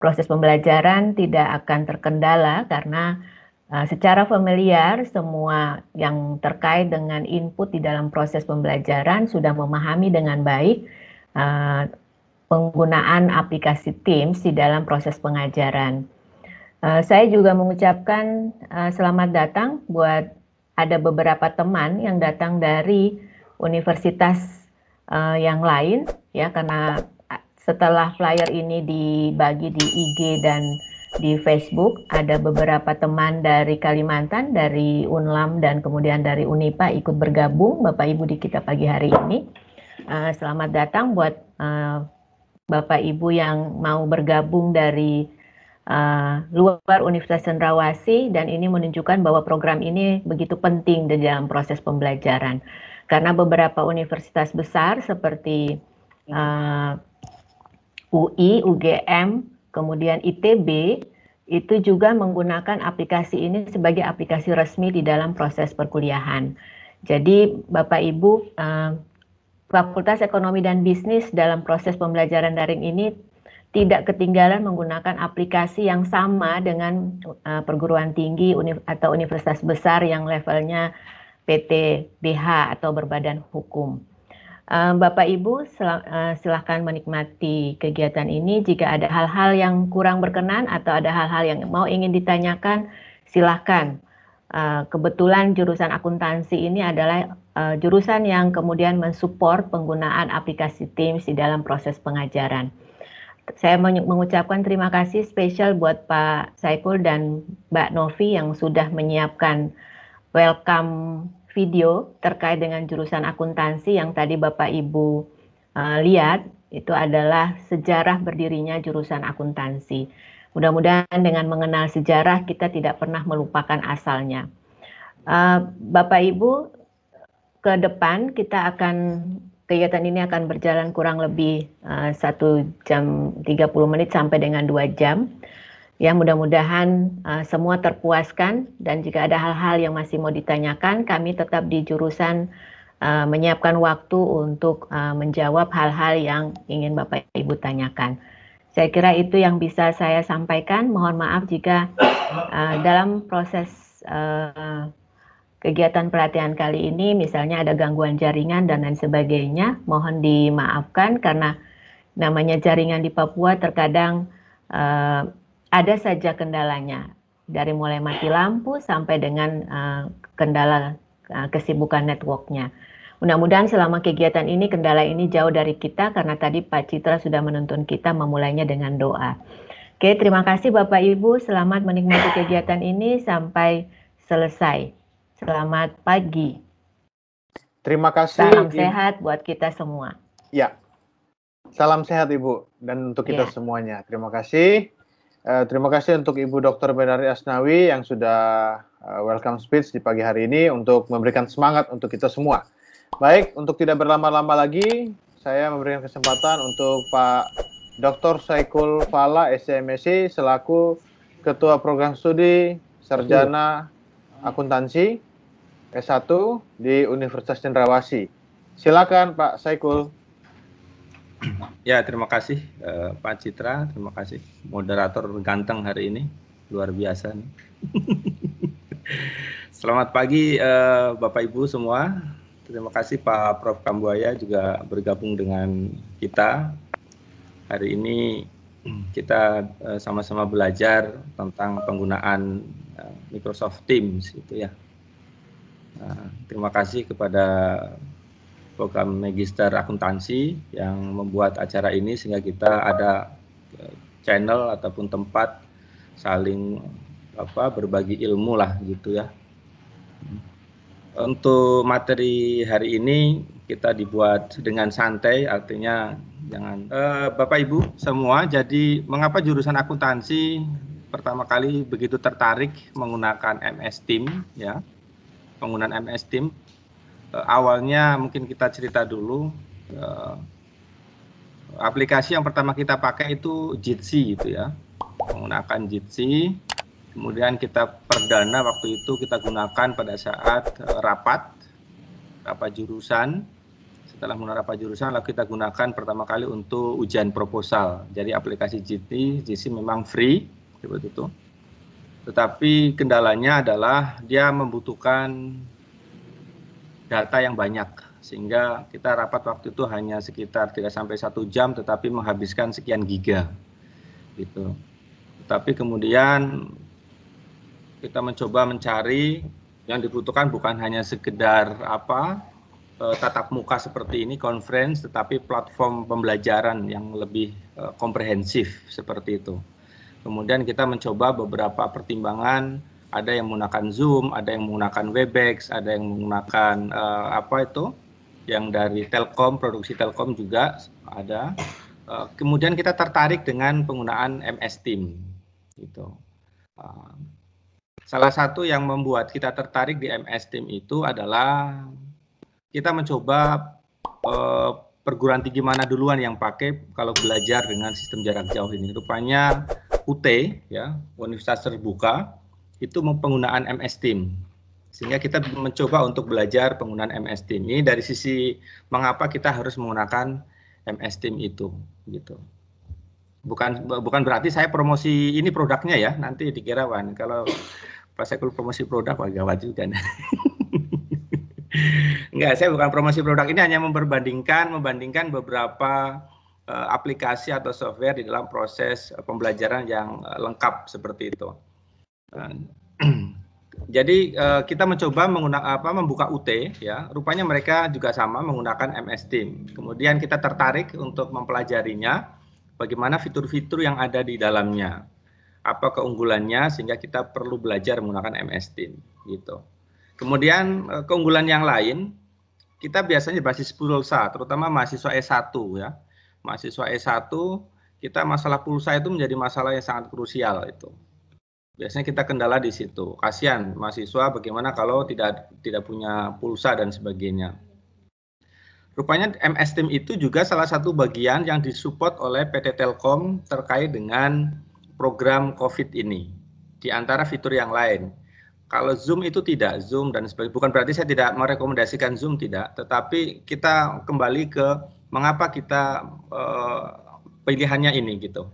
proses pembelajaran tidak akan terkendala karena secara familiar semua yang terkait dengan input di dalam proses pembelajaran sudah memahami dengan baik penggunaan aplikasi Teams di dalam proses pengajaran. Saya juga mengucapkan selamat datang buat ada beberapa teman yang datang dari universitas yang lain ya, karena setelah flyer ini dibagi di IG dan di Facebook, ada beberapa teman dari Kalimantan, dari Unlam dan kemudian dari Unipa ikut bergabung Bapak Ibu di kita pagi hari ini. Selamat datang buat Bapak Ibu yang mau bergabung dari luar Universitas Cendrawasih, dan ini menunjukkan bahwa program ini begitu penting di dalam proses pembelajaran. Karena beberapa universitas besar seperti UI, UGM, kemudian ITB, itu juga menggunakan aplikasi ini sebagai aplikasi resmi di dalam proses perkuliahan. Jadi Bapak Ibu, Fakultas Ekonomi dan Bisnis dalam proses pembelajaran daring ini tidak ketinggalan menggunakan aplikasi yang sama dengan perguruan tinggi atau universitas besar yang levelnya PTBH atau berbadan hukum. Bapak Ibu silahkan menikmati kegiatan ini. Jika ada hal-hal yang kurang berkenan atau ada hal-hal yang ingin ditanyakan, silahkan. Kebetulan jurusan akuntansi ini adalah jurusan yang kemudian mensupport penggunaan aplikasi Teams di dalam proses pengajaran. Saya mengucapkan terima kasih spesial buat Pak Saiful dan Mbak Novi yang sudah menyiapkan welcome video terkait dengan jurusan akuntansi yang tadi Bapak Ibu lihat. Itu adalah sejarah berdirinya jurusan akuntansi. Mudah-mudahan dengan mengenal sejarah kita tidak pernah melupakan asalnya. Bapak Ibu, ke depan kegiatan ini akan berjalan kurang lebih 1 jam 30 menit sampai dengan 2 jam. Ya, mudah-mudahan semua terpuaskan, dan jika ada hal-hal yang masih mau ditanyakan, kami tetap di jurusan menyiapkan waktu untuk menjawab hal-hal yang ingin Bapak Ibu tanyakan. Saya kira itu yang bisa saya sampaikan. Mohon maaf jika dalam proses kegiatan pelatihan kali ini misalnya ada gangguan jaringan dan lain sebagainya. Mohon dimaafkan karena namanya jaringan di Papua terkadang ada saja kendalanya, dari mulai mati lampu sampai dengan kendala kesibukan networknya. Mudah-mudahan selama kegiatan ini kendala ini jauh dari kita, karena tadi Pak Citra sudah menuntun kita memulainya dengan doa. Oke, terima kasih Bapak Ibu, selamat menikmati kegiatan ini sampai selesai. Selamat pagi. Terima kasih. Salam sehat buat kita semua. Ya, salam sehat Ibu dan untuk kita semuanya. Terima kasih. Terima kasih untuk Ibu Dr. Benari Asnawi yang sudah welcome speech di pagi hari ini untuk memberikan semangat untuk kita semua. Baik, untuk tidak berlama-lama lagi, saya memberikan kesempatan untuk Pak Dr. Saikul Fala, SCMSI, selaku Ketua Program Studi Sarjana Akuntansi S1 di Universitas Cendrawasih. Silakan Pak Saikul. Ya, terima kasih Pak Citra, terima kasih moderator ganteng hari ini, luar biasa nih. Selamat pagi Bapak Ibu semua, terima kasih Pak Prof. Kambuaya juga bergabung dengan kita. Hari ini kita sama-sama belajar tentang penggunaan Microsoft Teams gitu ya. Terima kasih kepada program Magister Akuntansi yang membuat acara ini sehingga kita ada channel ataupun tempat saling berbagi ilmu lah gitu ya. Untuk materi hari ini kita dibuat dengan santai, artinya jangan Bapak Ibu semua. Jadi mengapa jurusan akuntansi pertama kali begitu tertarik menggunakan MS Team ya? Penggunaan MS Team awalnya mungkin kita cerita dulu. Aplikasi yang pertama kita pakai itu Jitsi gitu ya, menggunakan Jitsi. Kemudian kita perdana waktu itu kita gunakan pada saat rapat jurusan setelah menerapkan jurusan, lalu kita gunakan pertama kali untuk ujian proposal. Jadi aplikasi GC memang free, seperti itu. Tetapi kendalanya adalah dia membutuhkan data yang banyak, sehingga kita rapat waktu itu hanya sekitar 3-1 jam, tetapi menghabiskan sekian giga, gitu. Tetapi kemudian kita mencoba mencari yang dibutuhkan bukan hanya sekedar tatap muka seperti ini, conference, tetapi platform pembelajaran yang lebih komprehensif seperti itu. Kemudian kita mencoba beberapa pertimbangan, ada yang menggunakan Zoom, ada yang menggunakan Webex, ada yang menggunakan yang dari Telkom, produksi Telkom juga ada. Kemudian kita tertarik dengan penggunaan MS Team, gitu. Salah satu yang membuat kita tertarik di MS Team itu adalah kita mencoba perguruan tinggi mana duluan yang pakai kalau belajar dengan sistem jarak jauh ini. Rupanya UT, ya, Universitas Terbuka, itu penggunaan MS Team. Sehingga kita mencoba untuk belajar penggunaan MS Team. Ini dari sisi mengapa kita harus menggunakan MS Team itu, gitu. Bukan berarti saya promosi ini produknya ya, nanti dikira Wan, kalau pas saya promosi produk, wah gawat juga. Enggak, saya bukan promosi produk, ini hanya membandingkan beberapa aplikasi atau software di dalam proses pembelajaran yang lengkap seperti itu. Jadi kita mencoba membuka UT, ya, rupanya mereka juga sama menggunakan MS Team. Kemudian kita tertarik untuk mempelajarinya, bagaimana fitur-fitur yang ada di dalamnya, apa keunggulannya, sehingga kita perlu belajar menggunakan MS Team, gitu. Kemudian keunggulan yang lain, kita biasanya basis pulsa, terutama mahasiswa S1 ya. Mahasiswa S1, kita masalah pulsa itu menjadi masalah yang sangat krusial itu. Biasanya kita kendala di situ. Kasihan mahasiswa bagaimana kalau tidak punya pulsa dan sebagainya. Rupanya MS Team itu juga salah satu bagian yang disupport oleh PT Telkom terkait dengan program COVID ini. Di antara fitur yang lain. Kalau Zoom itu tidak, Zoom dan sebagainya. Bukan berarti saya tidak merekomendasikan Zoom, tidak. Tetapi kita kembali ke mengapa kita pilihannya ini, gitu.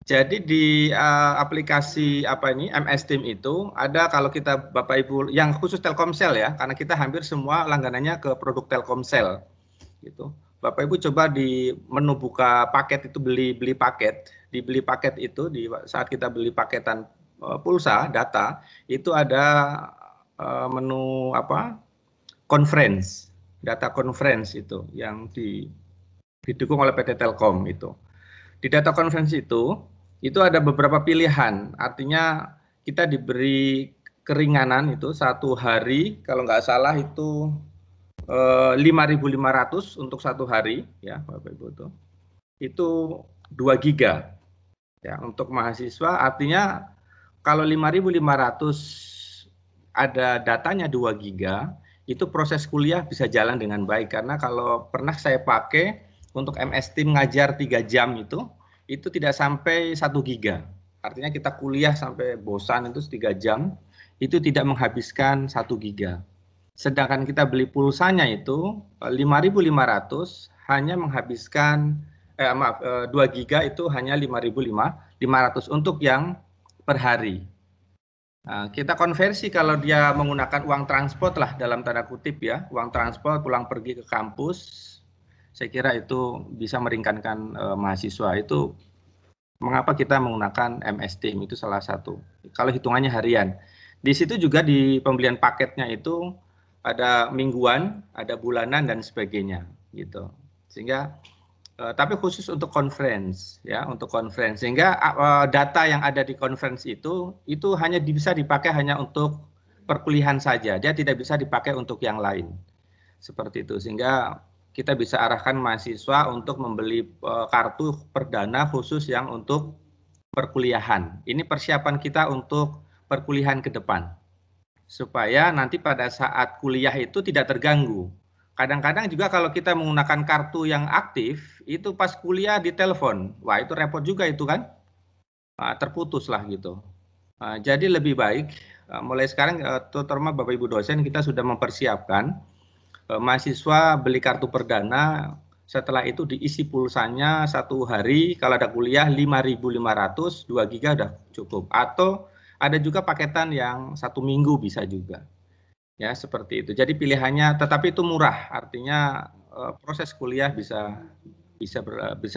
Jadi di aplikasi MS Team itu ada, kalau kita Bapak Ibu, yang khusus Telkomsel ya, karena kita hampir semua langganannya ke produk Telkomsel, gitu. Bapak Ibu coba di menu buka paket itu beli paket, dibeli paket itu saat kita beli paketan pulsa data itu ada menu conference, data conference itu yang didukung oleh PT Telkom itu. Di data conference itu ada beberapa pilihan, artinya kita diberi keringanan itu 1 hari, kalau nggak salah itu 5.500 untuk 1 hari, ya Bapak Ibu itu 2 giga, ya untuk mahasiswa, artinya kalau 5.500 ada datanya 2 giga, itu proses kuliah bisa jalan dengan baik, karena kalau pernah saya pakai untuk MS Team ngajar 3 jam itu tidak sampai 1 giga. Artinya kita kuliah sampai bosan itu 3 jam, itu tidak menghabiskan 1 giga. Sedangkan kita beli pulsanya itu 5.500 hanya menghabiskan 2 giga itu hanya 5.500 untuk yang per hari. Nah, kita konversi kalau dia menggunakan uang transport lah dalam tanda kutip ya, uang transport pulang pergi ke kampus, saya kira itu bisa meringankan mahasiswa. Itu mengapa kita menggunakan MS Team, itu salah satu. Kalau hitungannya harian. Di situ juga di pembelian paketnya itu ada mingguan, ada bulanan dan sebagainya gitu. Sehingga tapi khusus untuk conference ya, untuk conference, sehingga data yang ada di conference itu hanya bisa dipakai hanya untuk perkuliahan saja, dia tidak bisa dipakai untuk yang lain seperti itu, sehingga kita bisa arahkan mahasiswa untuk membeli kartu perdana khusus yang untuk perkuliahan. Ini persiapan kita untuk perkuliahan ke depan supaya nanti pada saat kuliah itu tidak terganggu. Kadang-kadang juga kalau kita menggunakan kartu yang aktif, itu pas kuliah ditelepon. Wah, itu repot juga itu kan. Terputus lah gitu. Jadi lebih baik, mulai sekarang, terutama Bapak Ibu dosen, kita sudah mempersiapkan mahasiswa beli kartu perdana, setelah itu diisi pulsanya 1 hari, kalau ada kuliah 5.500, 2 GB udah cukup. Atau ada juga paketan yang 1 minggu bisa juga. Ya, seperti itu. Jadi pilihannya, tetapi itu murah, artinya proses kuliah bisa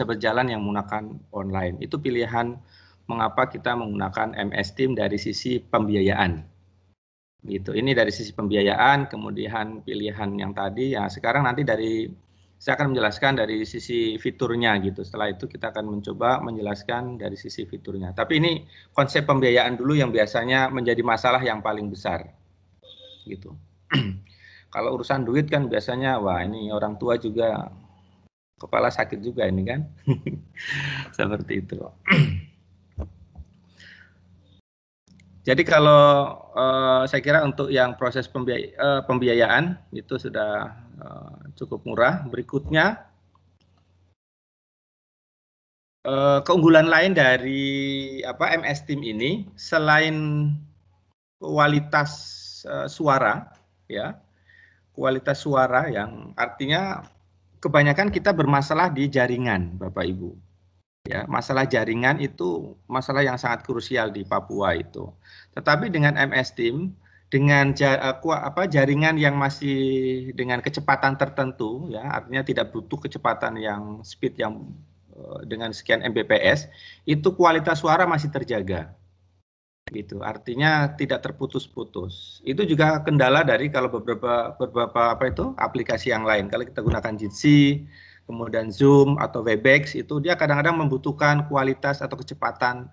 berjalan yang menggunakan online. Itu pilihan mengapa kita menggunakan MS Team dari sisi pembiayaan. Gitu. Ini dari sisi pembiayaan, kemudian pilihan yang tadi, ya sekarang nanti saya akan menjelaskan dari sisi fiturnya gitu. Setelah itu kita akan mencoba menjelaskan dari sisi fiturnya. Tapi ini konsep pembiayaan dulu yang biasanya menjadi masalah yang paling besar. Gitu. Kalau urusan duit kan biasanya, wah ini orang tua juga kepala sakit juga ini kan. Seperti itu. Jadi kalau saya kira untuk yang proses pembiayaan itu sudah cukup murah. Berikutnya, keunggulan lain dari MS Team ini selain kualitas suara, ya, kualitas suara yang artinya kebanyakan kita bermasalah di jaringan, Bapak Ibu. Ya, masalah jaringan itu masalah yang sangat krusial di Papua itu. Tetapi dengan MS Team, dengan jaringan yang masih dengan kecepatan tertentu, ya, artinya tidak butuh kecepatan yang speed yang dengan sekian Mbps, itu kualitas suara masih terjaga. Gitu, artinya tidak terputus-putus. Itu juga kendala dari kalau beberapa aplikasi yang lain. Kalau kita gunakan Jitsi, kemudian Zoom atau Webex, itu dia kadang-kadang membutuhkan kualitas atau kecepatan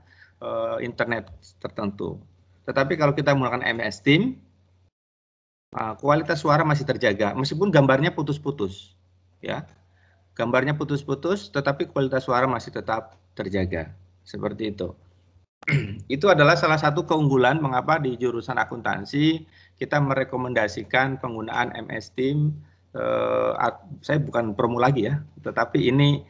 internet tertentu. Tetapi kalau kita menggunakan MS Team, kualitas suara masih terjaga, meskipun gambarnya putus-putus, ya, gambarnya putus-putus, tetapi kualitas suara masih tetap terjaga, seperti itu. Itu adalah salah satu keunggulan mengapa di jurusan akuntansi kita merekomendasikan penggunaan MS Team. Saya bukan promo lagi ya, tetapi ini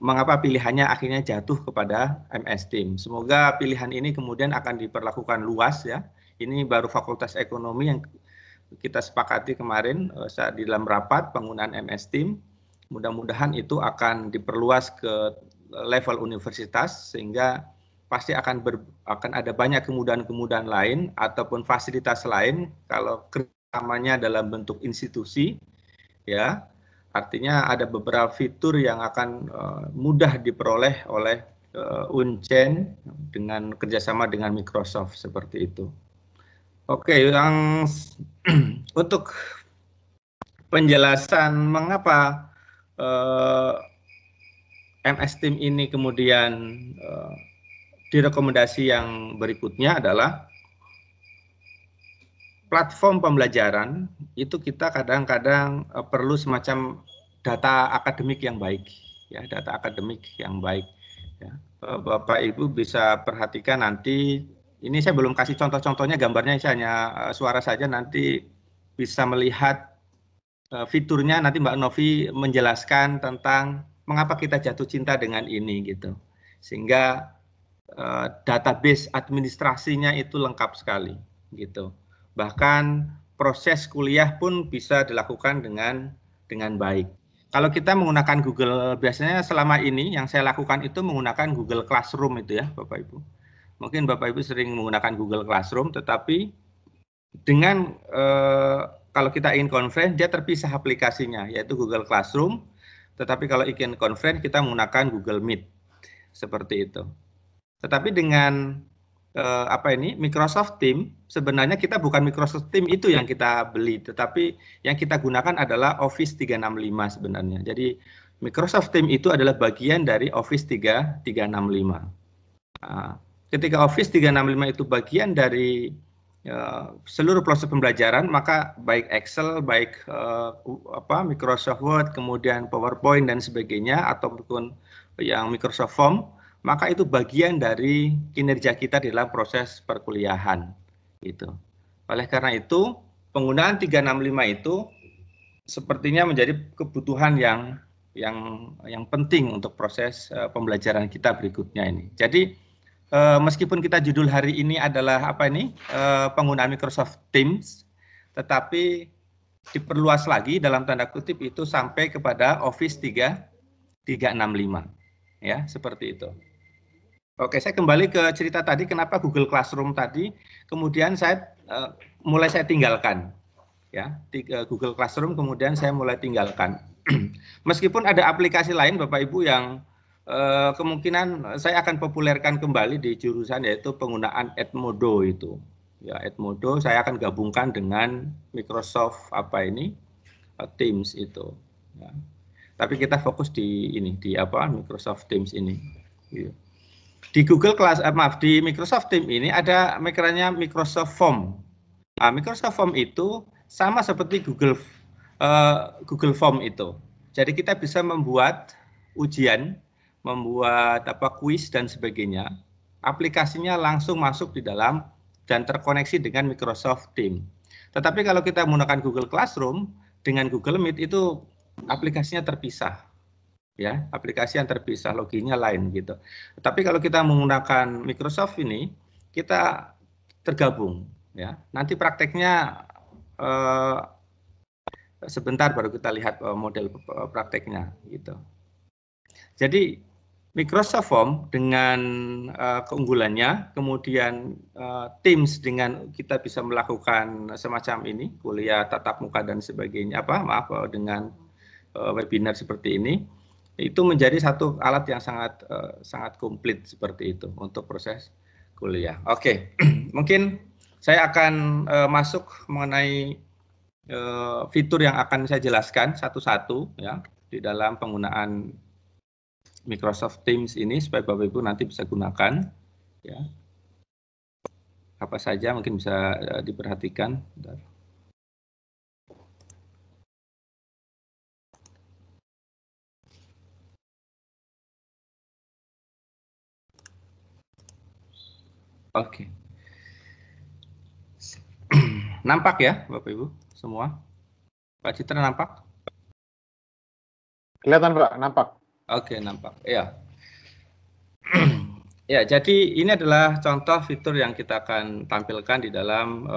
mengapa pilihannya akhirnya jatuh kepada MS Team. Semoga pilihan ini kemudian akan diperlakukan luas ya. Ini baru Fakultas Ekonomi yang kita sepakati kemarin saat di dalam rapat penggunaan MS Team. Mudah-mudahan itu akan diperluas ke level universitas sehingga pasti akan ada banyak kemudahan-kemudahan lain ataupun fasilitas lain kalau kerjasamanya dalam bentuk institusi, ya, artinya ada beberapa fitur yang akan mudah diperoleh oleh Uncen dengan kerjasama dengan Microsoft seperti itu. Oke, yang untuk penjelasan mengapa MS Team ini kemudian direkomendasi yang berikutnya adalah platform pembelajaran itu kita kadang-kadang perlu semacam data akademik yang baik, ya, data akademik yang baik. Ya. Bapak Ibu bisa perhatikan nanti, ini saya belum kasih contoh-contohnya, gambarnya saya hanya suara saja, nanti bisa melihat fiturnya, nanti Mbak Novi menjelaskan tentang mengapa kita jatuh cinta dengan ini gitu, sehingga database administrasinya itu lengkap sekali gitu. Bahkan proses kuliah pun bisa dilakukan dengan baik. Kalau kita menggunakan Google, biasanya selama ini yang saya lakukan itu menggunakan Google Classroom itu ya Bapak Ibu. Mungkin Bapak Ibu sering menggunakan Google Classroom, tetapi dengan kalau kita ingin conference dia terpisah aplikasinya yaitu Google Classroom. Tetapi kalau ingin conference kita menggunakan Google Meet seperti itu. Tetapi dengan Microsoft Team, sebenarnya kita bukan Microsoft Team itu yang kita beli, tetapi yang kita gunakan adalah Office 365 sebenarnya. Jadi Microsoft Team itu adalah bagian dari Office 365. Ketika Office 365 itu bagian dari seluruh proses pembelajaran, maka baik Excel, baik Microsoft Word, kemudian PowerPoint dan sebagainya, ataupun yang Microsoft Form, maka itu bagian dari kinerja kita di dalam proses perkuliahan. Gitu. Oleh karena itu, penggunaan 365 itu sepertinya menjadi kebutuhan yang penting untuk proses pembelajaran kita berikutnya ini. Jadi, meskipun kita judul hari ini adalah penggunaan Microsoft Teams, tetapi diperluas lagi dalam tanda kutip itu sampai kepada Office 365. Ya, seperti itu. Oke, saya kembali ke cerita tadi kenapa Google Classroom tadi, kemudian saya mulai saya tinggalkan. Ya, Google Classroom kemudian saya mulai tinggalkan. Meskipun ada aplikasi lain Bapak Ibu yang kemungkinan saya akan populerkan kembali di jurusan, yaitu penggunaan Edmodo itu. Ya, Edmodo saya akan gabungkan dengan Microsoft Teams itu. Ya. Tapi kita fokus di ini, di Microsoft Teams ini. Gitu. Di di Microsoft Teams ini ada mikranya Microsoft Form. Nah, Microsoft Form itu sama seperti Google Form itu. Jadi kita bisa membuat ujian, membuat kuis dan sebagainya. Aplikasinya langsung masuk di dalam dan terkoneksi dengan Microsoft Teams. Tetapi kalau kita menggunakan Google Classroom dengan Google Meet itu aplikasinya terpisah. Ya, aplikasi yang terpisah, loginnya lain gitu. Tapi kalau kita menggunakan Microsoft ini, kita tergabung. Ya, nanti prakteknya sebentar baru kita lihat model prakteknya gitu. Jadi Microsoft Form dengan keunggulannya, kemudian Teams dengan kita bisa melakukan semacam ini, kuliah tatap muka dan sebagainya, dengan webinar seperti ini, itu menjadi satu alat yang sangat komplit seperti itu untuk proses kuliah. Oke, mungkin saya akan masuk mengenai fitur yang akan saya jelaskan satu-satu ya di dalam penggunaan Microsoft Teams ini supaya Bapak Ibu nanti bisa gunakan ya. Apa saja mungkin bisa diperhatikan. Bentar. Oke. Nampak ya Bapak Ibu semua? Pak Citra nampak? Kelihatan Pak, nampak. Oke, nampak. Ya. Ya, jadi ini adalah contoh fitur yang kita akan tampilkan di dalam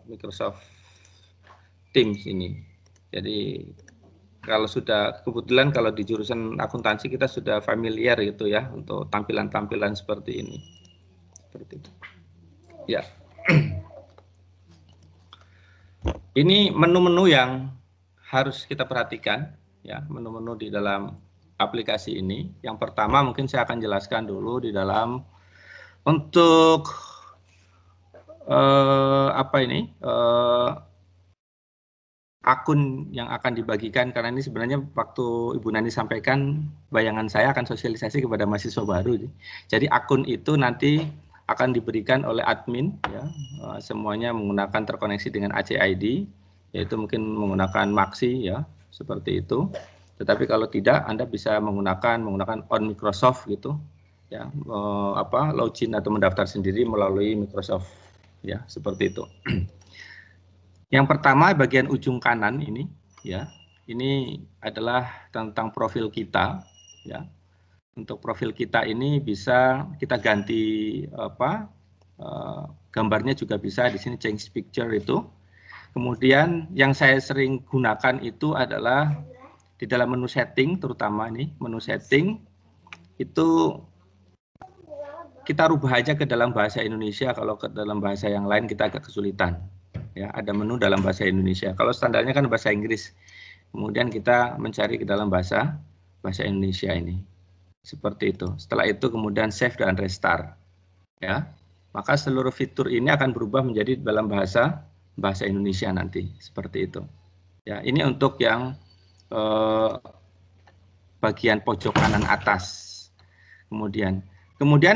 Microsoft Teams ini. Jadi kalau sudah kebetulan kalau di jurusan akuntansi kita sudah familiar gitu ya untuk tampilan-tampilan seperti ini. Seperti itu. Ya. Ini menu-menu yang harus kita perhatikan ya, menu-menu di dalam aplikasi ini. Yang pertama mungkin saya akan jelaskan dulu di dalam untuk akun yang akan dibagikan, karena ini sebenarnya waktu Ibu Nani sampaikan bayangan saya akan sosialisasi kepada mahasiswa baru. Jadi akun itu nanti akan diberikan oleh admin ya, semuanya menggunakan terkoneksi dengan ACID, yaitu mungkin menggunakan Maxi ya, seperti itu. Tetapi kalau tidak, Anda bisa menggunakan on Microsoft gitu ya, login atau mendaftar sendiri melalui Microsoft ya, seperti itu. Yang pertama bagian ujung kanan ini ya, ini adalah tentang profil kita ya. Untuk profil kita ini bisa kita ganti gambarnya juga bisa, di sini change picture itu. Kemudian yang saya sering gunakan itu adalah di dalam menu setting, terutama ini menu setting itu kita rubah aja ke dalam bahasa Indonesia, kalau ke dalam bahasa yang lain kita agak kesulitan. Ya, ada menu dalam bahasa Indonesia. Kalau standarnya kan bahasa Inggris. Kemudian kita mencari ke dalam bahasa Indonesia ini. Seperti itu. Setelah itu kemudian save dan restart. Ya. Maka seluruh fitur ini akan berubah menjadi dalam bahasa Indonesia nanti. Seperti itu. Ya, ini untuk yang bagian pojok kanan atas. Kemudian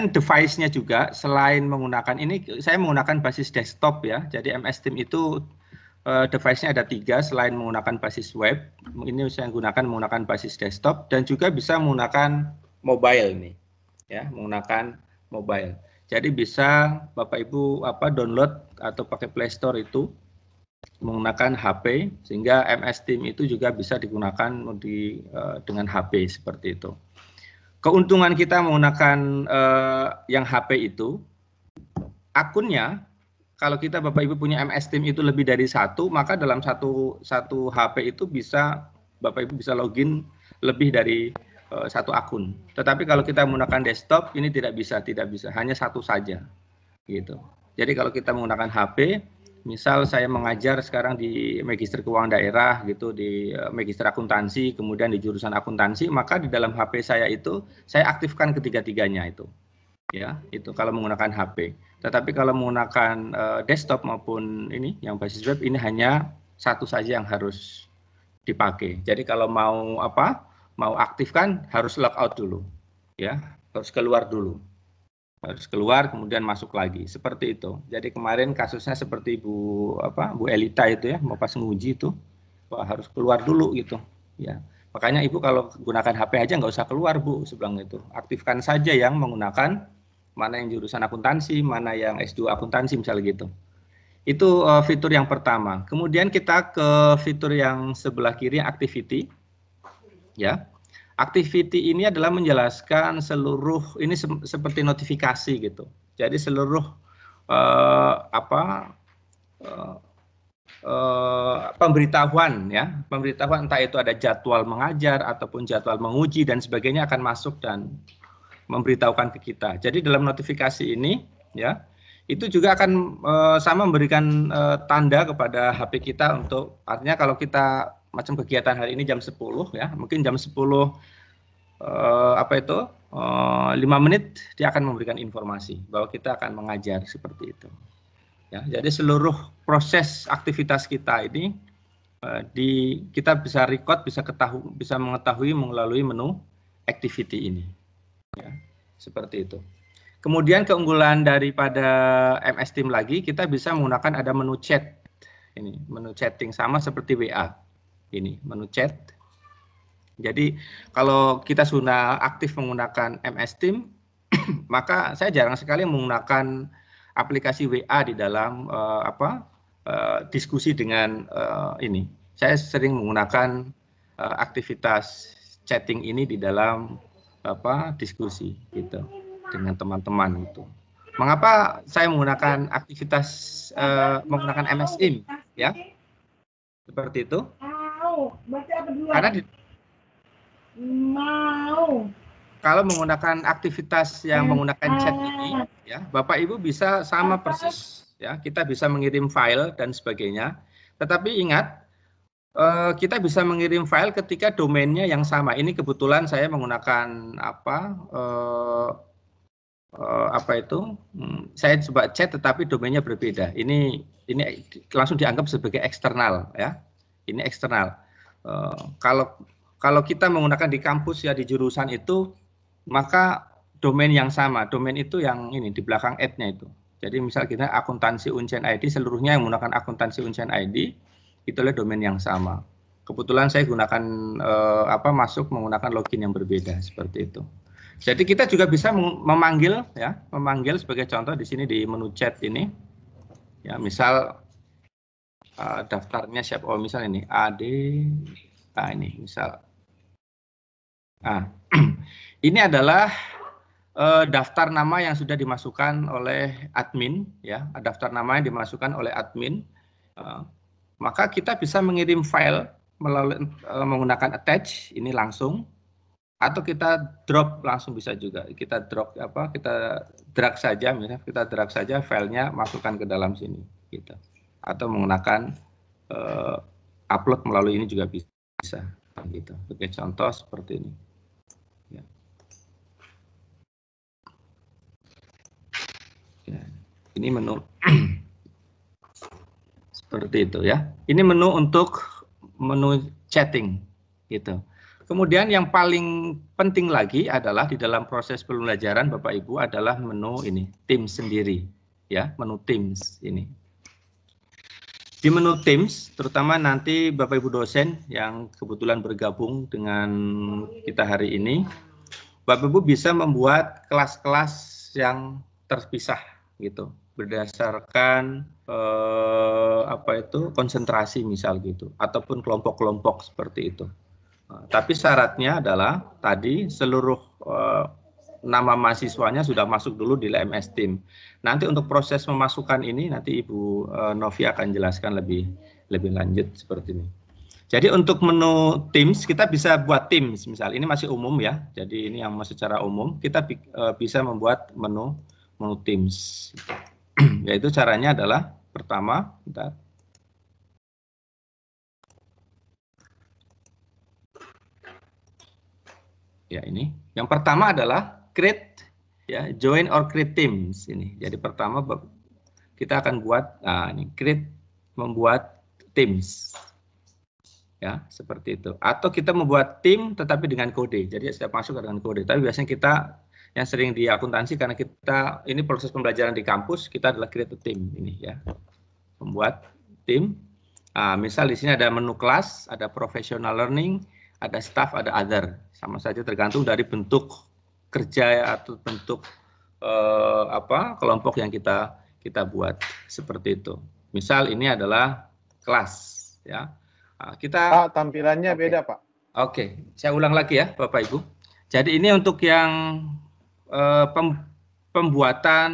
device-nya juga selain menggunakan ini, saya menggunakan basis desktop ya. Jadi MS Teams itu device-nya ada 3 selain menggunakan basis web. Ini saya menggunakan basis desktop dan juga bisa menggunakan mobile nih. Ya, menggunakan mobile. Jadi bisa Bapak Ibu download atau pakai Play Store itu menggunakan HP, sehingga MS Teams itu juga bisa digunakan dengan HP seperti itu. Keuntungan kita menggunakan yang HP itu, akunnya kalau kita Bapak Ibu punya MS Team itu lebih dari satu, maka dalam satu HP itu bisa Bapak Ibu bisa login lebih dari satu akun. Tetapi kalau kita menggunakan desktop ini tidak bisa, hanya satu saja, gitu. Jadi kalau kita menggunakan HP, misal saya mengajar sekarang di Magister Keuangan Daerah, gitu, di Magister Akuntansi, kemudian di jurusan akuntansi, maka di dalam HP saya itu saya aktifkan ketiga-tiganya itu, ya, itu kalau menggunakan HP. Tetapi kalau menggunakan desktop maupun ini yang basis web, ini hanya satu saja yang harus dipakai. Jadi kalau mau mau aktifkan harus logout dulu, ya, harus keluar dulu, harus keluar kemudian masuk lagi, seperti itu. Jadi kemarin kasusnya seperti Bu Elita itu ya, mau pas nguji itu, wah, harus keluar dulu gitu, ya. Makanya Ibu kalau gunakan HP aja nggak usah keluar Bu, sebelang itu, aktifkan saja yang menggunakan mana yang jurusan akuntansi, mana yang S2 akuntansi misalnya gitu. Itu fitur yang pertama. Kemudian kita ke fitur yang sebelah kiri, activity. Ya, activity ini adalah menjelaskan seluruh, ini seperti notifikasi gitu. Jadi seluruh pemberitahuan, ya, pemberitahuan entah itu ada jadwal mengajar ataupun jadwal menguji dan sebagainya akan masuk dan memberitahukan ke kita. Jadi dalam notifikasi ini, ya, itu juga akan sama memberikan tanda kepada HP kita untuk, artinya kalau kita macam kegiatan hari ini jam 10 ya, mungkin jam 10 5 menit dia akan memberikan informasi bahwa kita akan mengajar, seperti itu. Ya, jadi seluruh proses aktivitas kita ini kita bisa record, bisa mengetahui melalui menu activity ini. Ya, seperti itu. Kemudian keunggulan daripada MS Team lagi, kita bisa menggunakan ada menu chat. Ini menu chatting sama seperti WA. Ini menu chat. Jadi kalau kita sudah aktif menggunakan MS Team, maka saya jarang sekali menggunakan aplikasi WA di dalam diskusi dengan ini. Saya sering menggunakan aktivitas chatting ini di dalam diskusi gitu dengan teman-teman itu. Mengapa saya menggunakan aktivitas menggunakan MS Team, ya? Seperti itu. Karena kalau menggunakan aktivitas yang menggunakan chat ini, ya, Bapak Ibu bisa sama persis, ya, kita bisa mengirim file dan sebagainya. Tetapi ingat, kita bisa mengirim file ketika domainnya yang sama. Ini kebetulan saya menggunakan saya coba chat tetapi domainnya berbeda. Ini langsung dianggap sebagai eksternal, ya. Ini eksternal. Kalau kita menggunakan di kampus, ya, di jurusan itu, maka domain yang sama, domain itu yang ini di belakang @-nya itu. Jadi misal kita akuntansi Unsien ID, seluruhnya yang menggunakan akuntansi Unsien ID, itu adalah domain yang sama. Kebetulan saya gunakan masuk menggunakan login yang berbeda, seperti itu. Jadi kita juga bisa memanggil, ya, memanggil sebagai contoh di sini di menu chat ini, ya, misal daftarnya siapa? Oh, misal ini AD, ini misal. Ini adalah daftar nama yang sudah dimasukkan oleh admin, ya, daftar nama yang dimasukkan oleh admin. Maka kita bisa mengirim file melalui menggunakan attach ini langsung, atau kita drop langsung bisa juga. Kita drop kita drag saja, misalnya kita drag saja filenya masukkan ke dalam sini, gitu. Atau menggunakan upload melalui ini juga bisa, gitu. Sebagai contoh seperti ini. Ya. Ya. Ini menu seperti itu, ya. Ini menu untuk menu chatting, gitu. Kemudian yang paling penting lagi adalah di dalam proses pembelajaran Bapak Ibu adalah menu ini, Teams sendiri, ya, menu Teams ini. Di menu Teams, terutama nanti Bapak Ibu dosen yang kebetulan bergabung dengan kita hari ini, Bapak Ibu bisa membuat kelas-kelas yang terpisah, gitu, berdasarkan konsentrasi misal gitu, ataupun kelompok-kelompok seperti itu. Tapi syaratnya adalah tadi seluruh nama mahasiswanya sudah masuk dulu di LMS Team. Nanti untuk proses memasukkan ini nanti Ibu Novi akan jelaskan lebih lanjut seperti ini. Jadi untuk menu Teams kita bisa buat Teams, misal ini masih umum ya. Jadi ini yang secara umum kita bisa membuat menu Teams. Yaitu caranya adalah pertama, bentar. Ya ini. Yang pertama adalah create ya, join or create teams ini. Jadi pertama kita akan buat ini create, membuat teams. Ya, seperti itu. Atau kita membuat tim tetapi dengan kode. Jadi setiap masuk dengan kode. Tapi biasanya kita yang sering di akuntansi karena kita ini proses pembelajaran di kampus, kita adalah create a team ini ya. Membuat tim. Misal di sini ada menu kelas, ada professional learning, ada staff, ada other. Sama saja tergantung dari bentuk kerja atau bentuk kelompok yang kita buat seperti itu. Misal ini adalah kelas ya. Pak, tampilannya beda Pak. Oke, saya ulang lagi ya Bapak Ibu. Jadi ini untuk yang pembuatan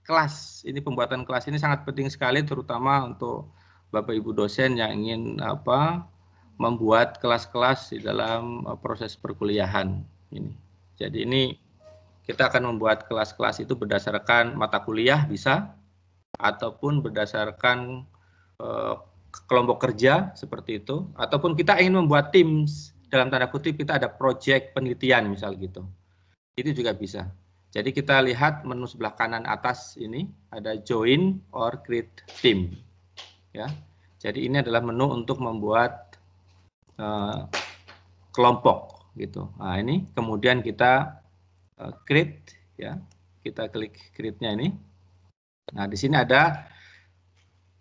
kelas. Ini pembuatan kelas ini sangat penting sekali terutama untuk Bapak Ibu dosen yang ingin membuat kelas-kelas di dalam proses perkuliahan ini. Jadi ini kita akan membuat kelas-kelas itu berdasarkan mata kuliah bisa ataupun berdasarkan kelompok kerja seperti itu, ataupun kita ingin membuat teams dalam tanda kutip kita ada project penelitian misal gitu. Itu juga bisa. Jadi kita lihat menu sebelah kanan atas ini ada join or create team. Ya. Jadi ini adalah menu untuk membuat kelompok gitu. Nah, ini kemudian kita create ya. Kita klik create-nya ini. Nah, di sini ada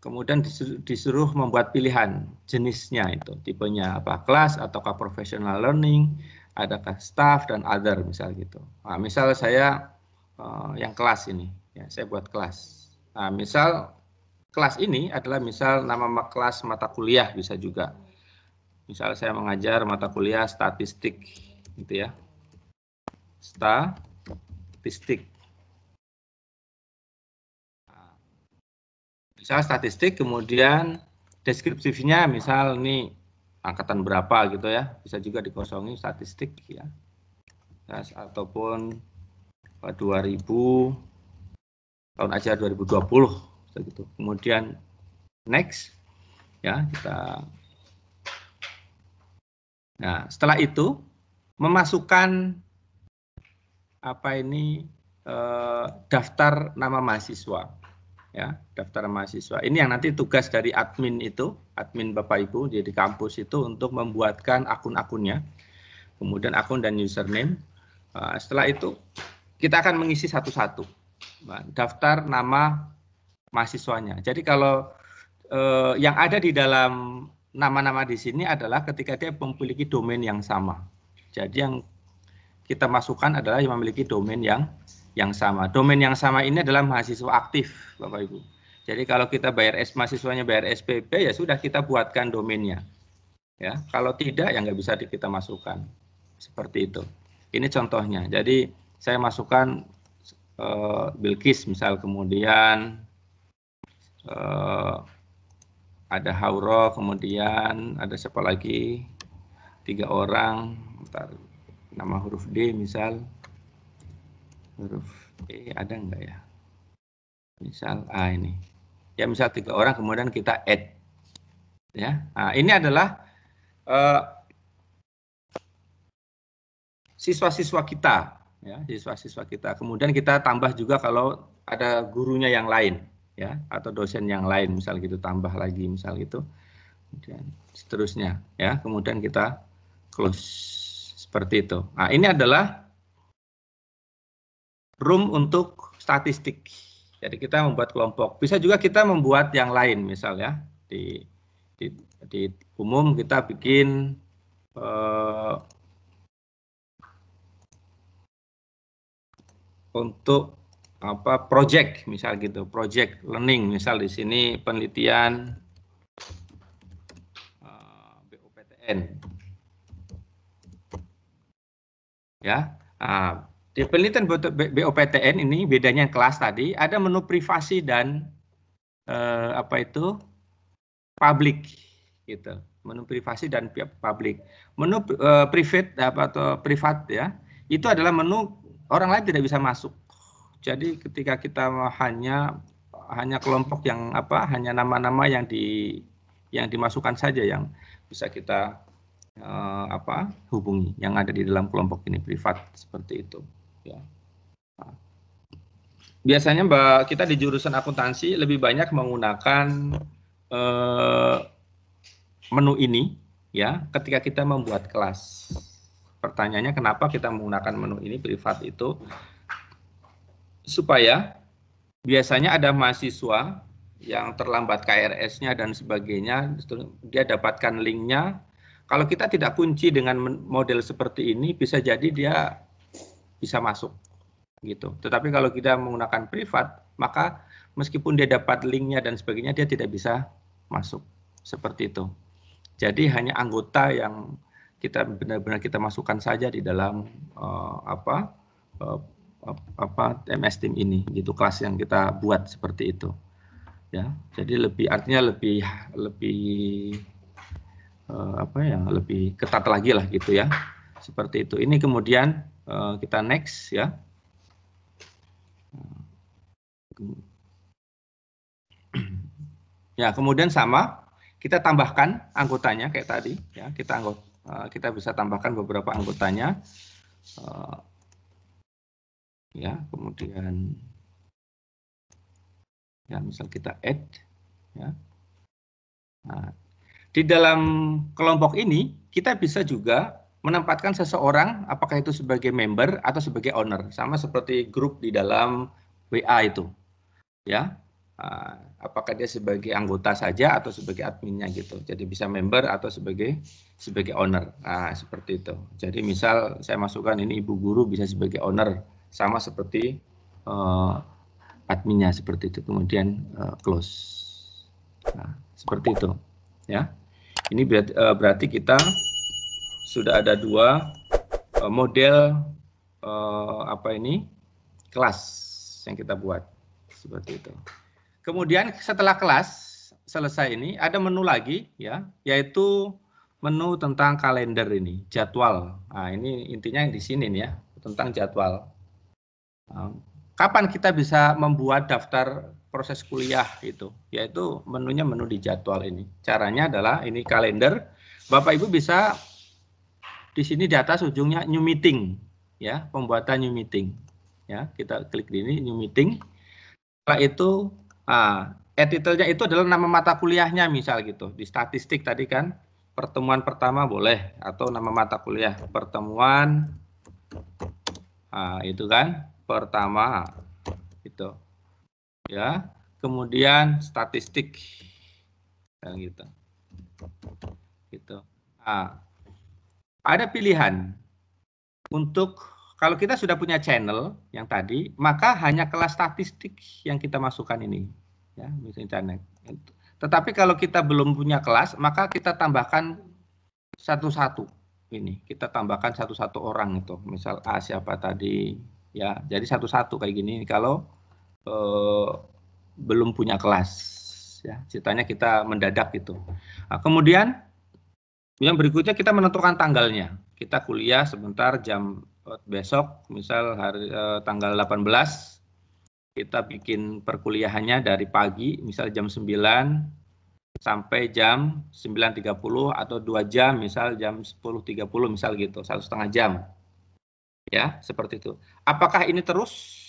kemudian disuruh membuat pilihan jenisnya itu, tipenya apa, kelas ataukah professional learning, adakah staff dan other misal gitu. Nah, misal saya yang kelas ini, ya saya buat kelas. Nah, misal kelas ini adalah misal nama kelas mata kuliah bisa juga. Misal saya mengajar mata kuliah statistik, gitu ya, statistik. Misal statistik, kemudian deskripsinya misal ini angkatan berapa gitu ya, bisa juga dikosongi statistik ya, ataupun 2000 tahun ajar 2020 gitu. Kemudian next ya kita. Nah setelah itu memasukkan daftar nama mahasiswa. Ya, daftar mahasiswa. Ini yang nanti tugas dari admin itu, admin Bapak Ibu di kampus itu untuk membuatkan akun-akunnya, kemudian akun dan username. Setelah itu kita akan mengisi satu-satu daftar nama mahasiswanya. Jadi kalau yang ada di dalam nama-nama di sini adalah ketika dia memiliki domain yang sama. Jadi yang kita masukkan adalah yang memiliki domain yang sama. Domain yang sama ini adalah mahasiswa aktif, Bapak Ibu. Jadi kalau kita bayar mahasiswanya bayar SPP, ya sudah kita buatkan domainnya. Ya, kalau tidak ya nggak bisa kita masukkan. Seperti itu. Ini contohnya. Jadi saya masukkan Bilkis misal, kemudian ada Hauro, kemudian ada siapa lagi? 3 orang. Bentar, nama huruf D misal. Huruf E ada enggak ya? Misal ini. Ya misal 3 orang kemudian kita add. Ya. Nah, ini adalah siswa-siswa kita, ya, siswa-siswa kita. Kemudian kita tambah juga kalau ada gurunya yang lain, ya, atau dosen yang lain misal gitu, tambah lagi misal gitu. Kemudian seterusnya, ya. Kemudian kita close seperti itu. Nah, ini adalah room untuk statistik. Jadi kita membuat kelompok. Bisa juga kita membuat yang lain, misal ya di umum kita bikin untuk project, misal gitu, project learning, misal di sini penelitian BOPTN, ya. Nah, Di penelitian BOPTN ini bedanya yang kelas tadi ada menu privasi dan public gitu. Menu privasi dan public. Menu private atau privat ya, itu adalah menu orang lain tidak bisa masuk. Jadi ketika kita hanya kelompok yang hanya nama-nama yang dimasukkan saja yang bisa kita hubungi yang ada di dalam kelompok ini privat seperti itu ya. Nah, biasanya kita di jurusan akuntansi lebih banyak menggunakan menu ini ya ketika kita membuat kelas. Pertanyaannya kenapa kita menggunakan menu ini privat itu supaya biasanya ada mahasiswa yang terlambat KRS-nya dan sebagainya, dia dapatkan linknya. Kalau kita tidak kunci dengan model seperti ini, bisa jadi dia bisa masuk gitu. Tetapi kalau kita menggunakan privat, maka meskipun dia dapat linknya dan sebagainya, dia tidak bisa masuk seperti itu. Jadi hanya anggota yang kita benar-benar kita masukkan saja di dalam MS Team ini, gitu, kelas yang kita buat seperti itu. Ya, jadi artinya lebih lebih ketat lagi lah gitu ya, seperti itu. Ini kemudian kita next ya. Ya, kemudian sama kita tambahkan anggotanya kayak tadi ya, kita bisa tambahkan beberapa anggotanya ya, kemudian ya misal kita add ya. Nah, di dalam kelompok ini kita bisa juga menempatkan seseorang apakah itu sebagai member atau sebagai owner, sama seperti grup di dalam WA itu ya. Apakah dia sebagai anggota saja atau sebagai adminnya gitu. Jadi bisa member atau sebagai owner. Nah, seperti itu. Jadi misal saya masukkan ini ibu guru bisa sebagai owner, sama seperti adminnya seperti itu. Kemudian close. Nah, seperti itu. Ya. Ini berarti kita sudah ada dua model kelas yang kita buat seperti itu. Kemudian setelah kelas selesai ini ada menu lagi ya, yaitu menu tentang kalender ini, jadwal. Nah, ini intinya di sini nih ya, tentang jadwal. Kapan kita bisa membuat daftar proses kuliah itu, yaitu menunya menu di jadwal ini. Caranya adalah ini kalender. Bapak Ibu bisa di sini di atas ujungnya new meeting ya, pembuatan new meeting. Ya, kita klik di ini new meeting. Setelah itu title-nya itu adalah nama mata kuliahnya misal gitu. Di statistik tadi kan pertemuan pertama boleh, atau nama mata kuliah pertemuan itu kan pertama itu ya. Kemudian statistik dan gitu. Ada pilihan untuk kalau kita sudah punya channel yang tadi, maka hanya kelas statistik yang kita masukkan ini, ya, misalnya. Tetapi kalau kita belum punya kelas, maka kita tambahkan satu-satu ini. Kita tambahkan satu-satu orang itu, misal A siapa tadi, ya. Jadi satu-satu kayak gini. Kalau belum punya kelas, ya, ceritanya kita mendadak gitu. Nah, kemudian yang berikutnya kita menentukan tanggalnya. Kita kuliah sebentar jam besok, misal hari tanggal 18, kita bikin perkuliahannya dari pagi, misal jam 9 sampai jam 9.30 atau 2 jam, misal jam 10.30, misal gitu, 1,5 jam. Ya, seperti itu. Apakah ini terus?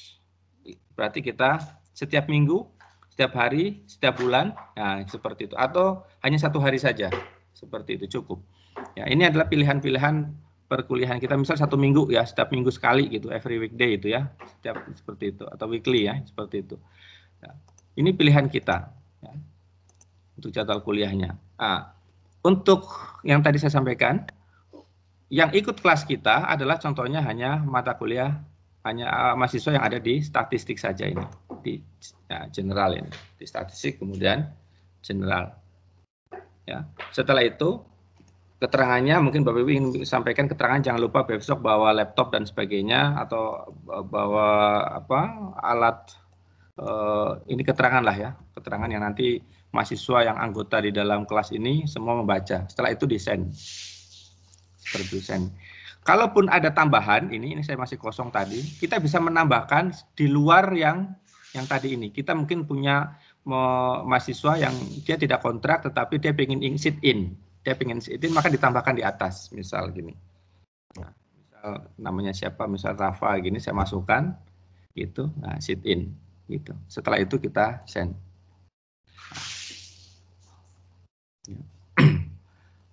Berarti kita setiap minggu, setiap hari, setiap bulan, nah seperti itu. Atau hanya 1 hari saja, seperti itu cukup. Ya, ini adalah pilihan-pilihan perkuliahan kita, misal 1 minggu ya, setiap minggu sekali gitu, every weekday itu ya, setiap seperti itu, atau weekly ya, seperti itu. Nah, ini pilihan kita ya, untuk jadwal kuliahnya. Nah, untuk yang tadi saya sampaikan, yang ikut kelas kita adalah contohnya hanya mata kuliah, hanya mahasiswa yang ada di statistik saja ini, di general ini, di statistik kemudian general. Ya, setelah itu keterangannya mungkin Bapak Ibu ingin sampaikan keterangan, jangan lupa besok bawa laptop dan sebagainya, atau bawa alat ini keterangan lah ya, keterangan yang nanti mahasiswa yang anggota di dalam kelas ini semua membaca. Setelah itu desain, seperti desain. Kalaupun ada tambahan, ini saya masih kosong tadi, kita bisa menambahkan di luar yang tadi ini. Kita mungkin punya mahasiswa yang dia tidak kontrak, tetapi dia ingin sit in. Dia ingin sit in, maka ditambahkan di atas, misal gini. Nah, misal namanya siapa, misal Rafa gini, saya masukkan, gitu. Nah, sit in, gitu. Setelah itu kita send.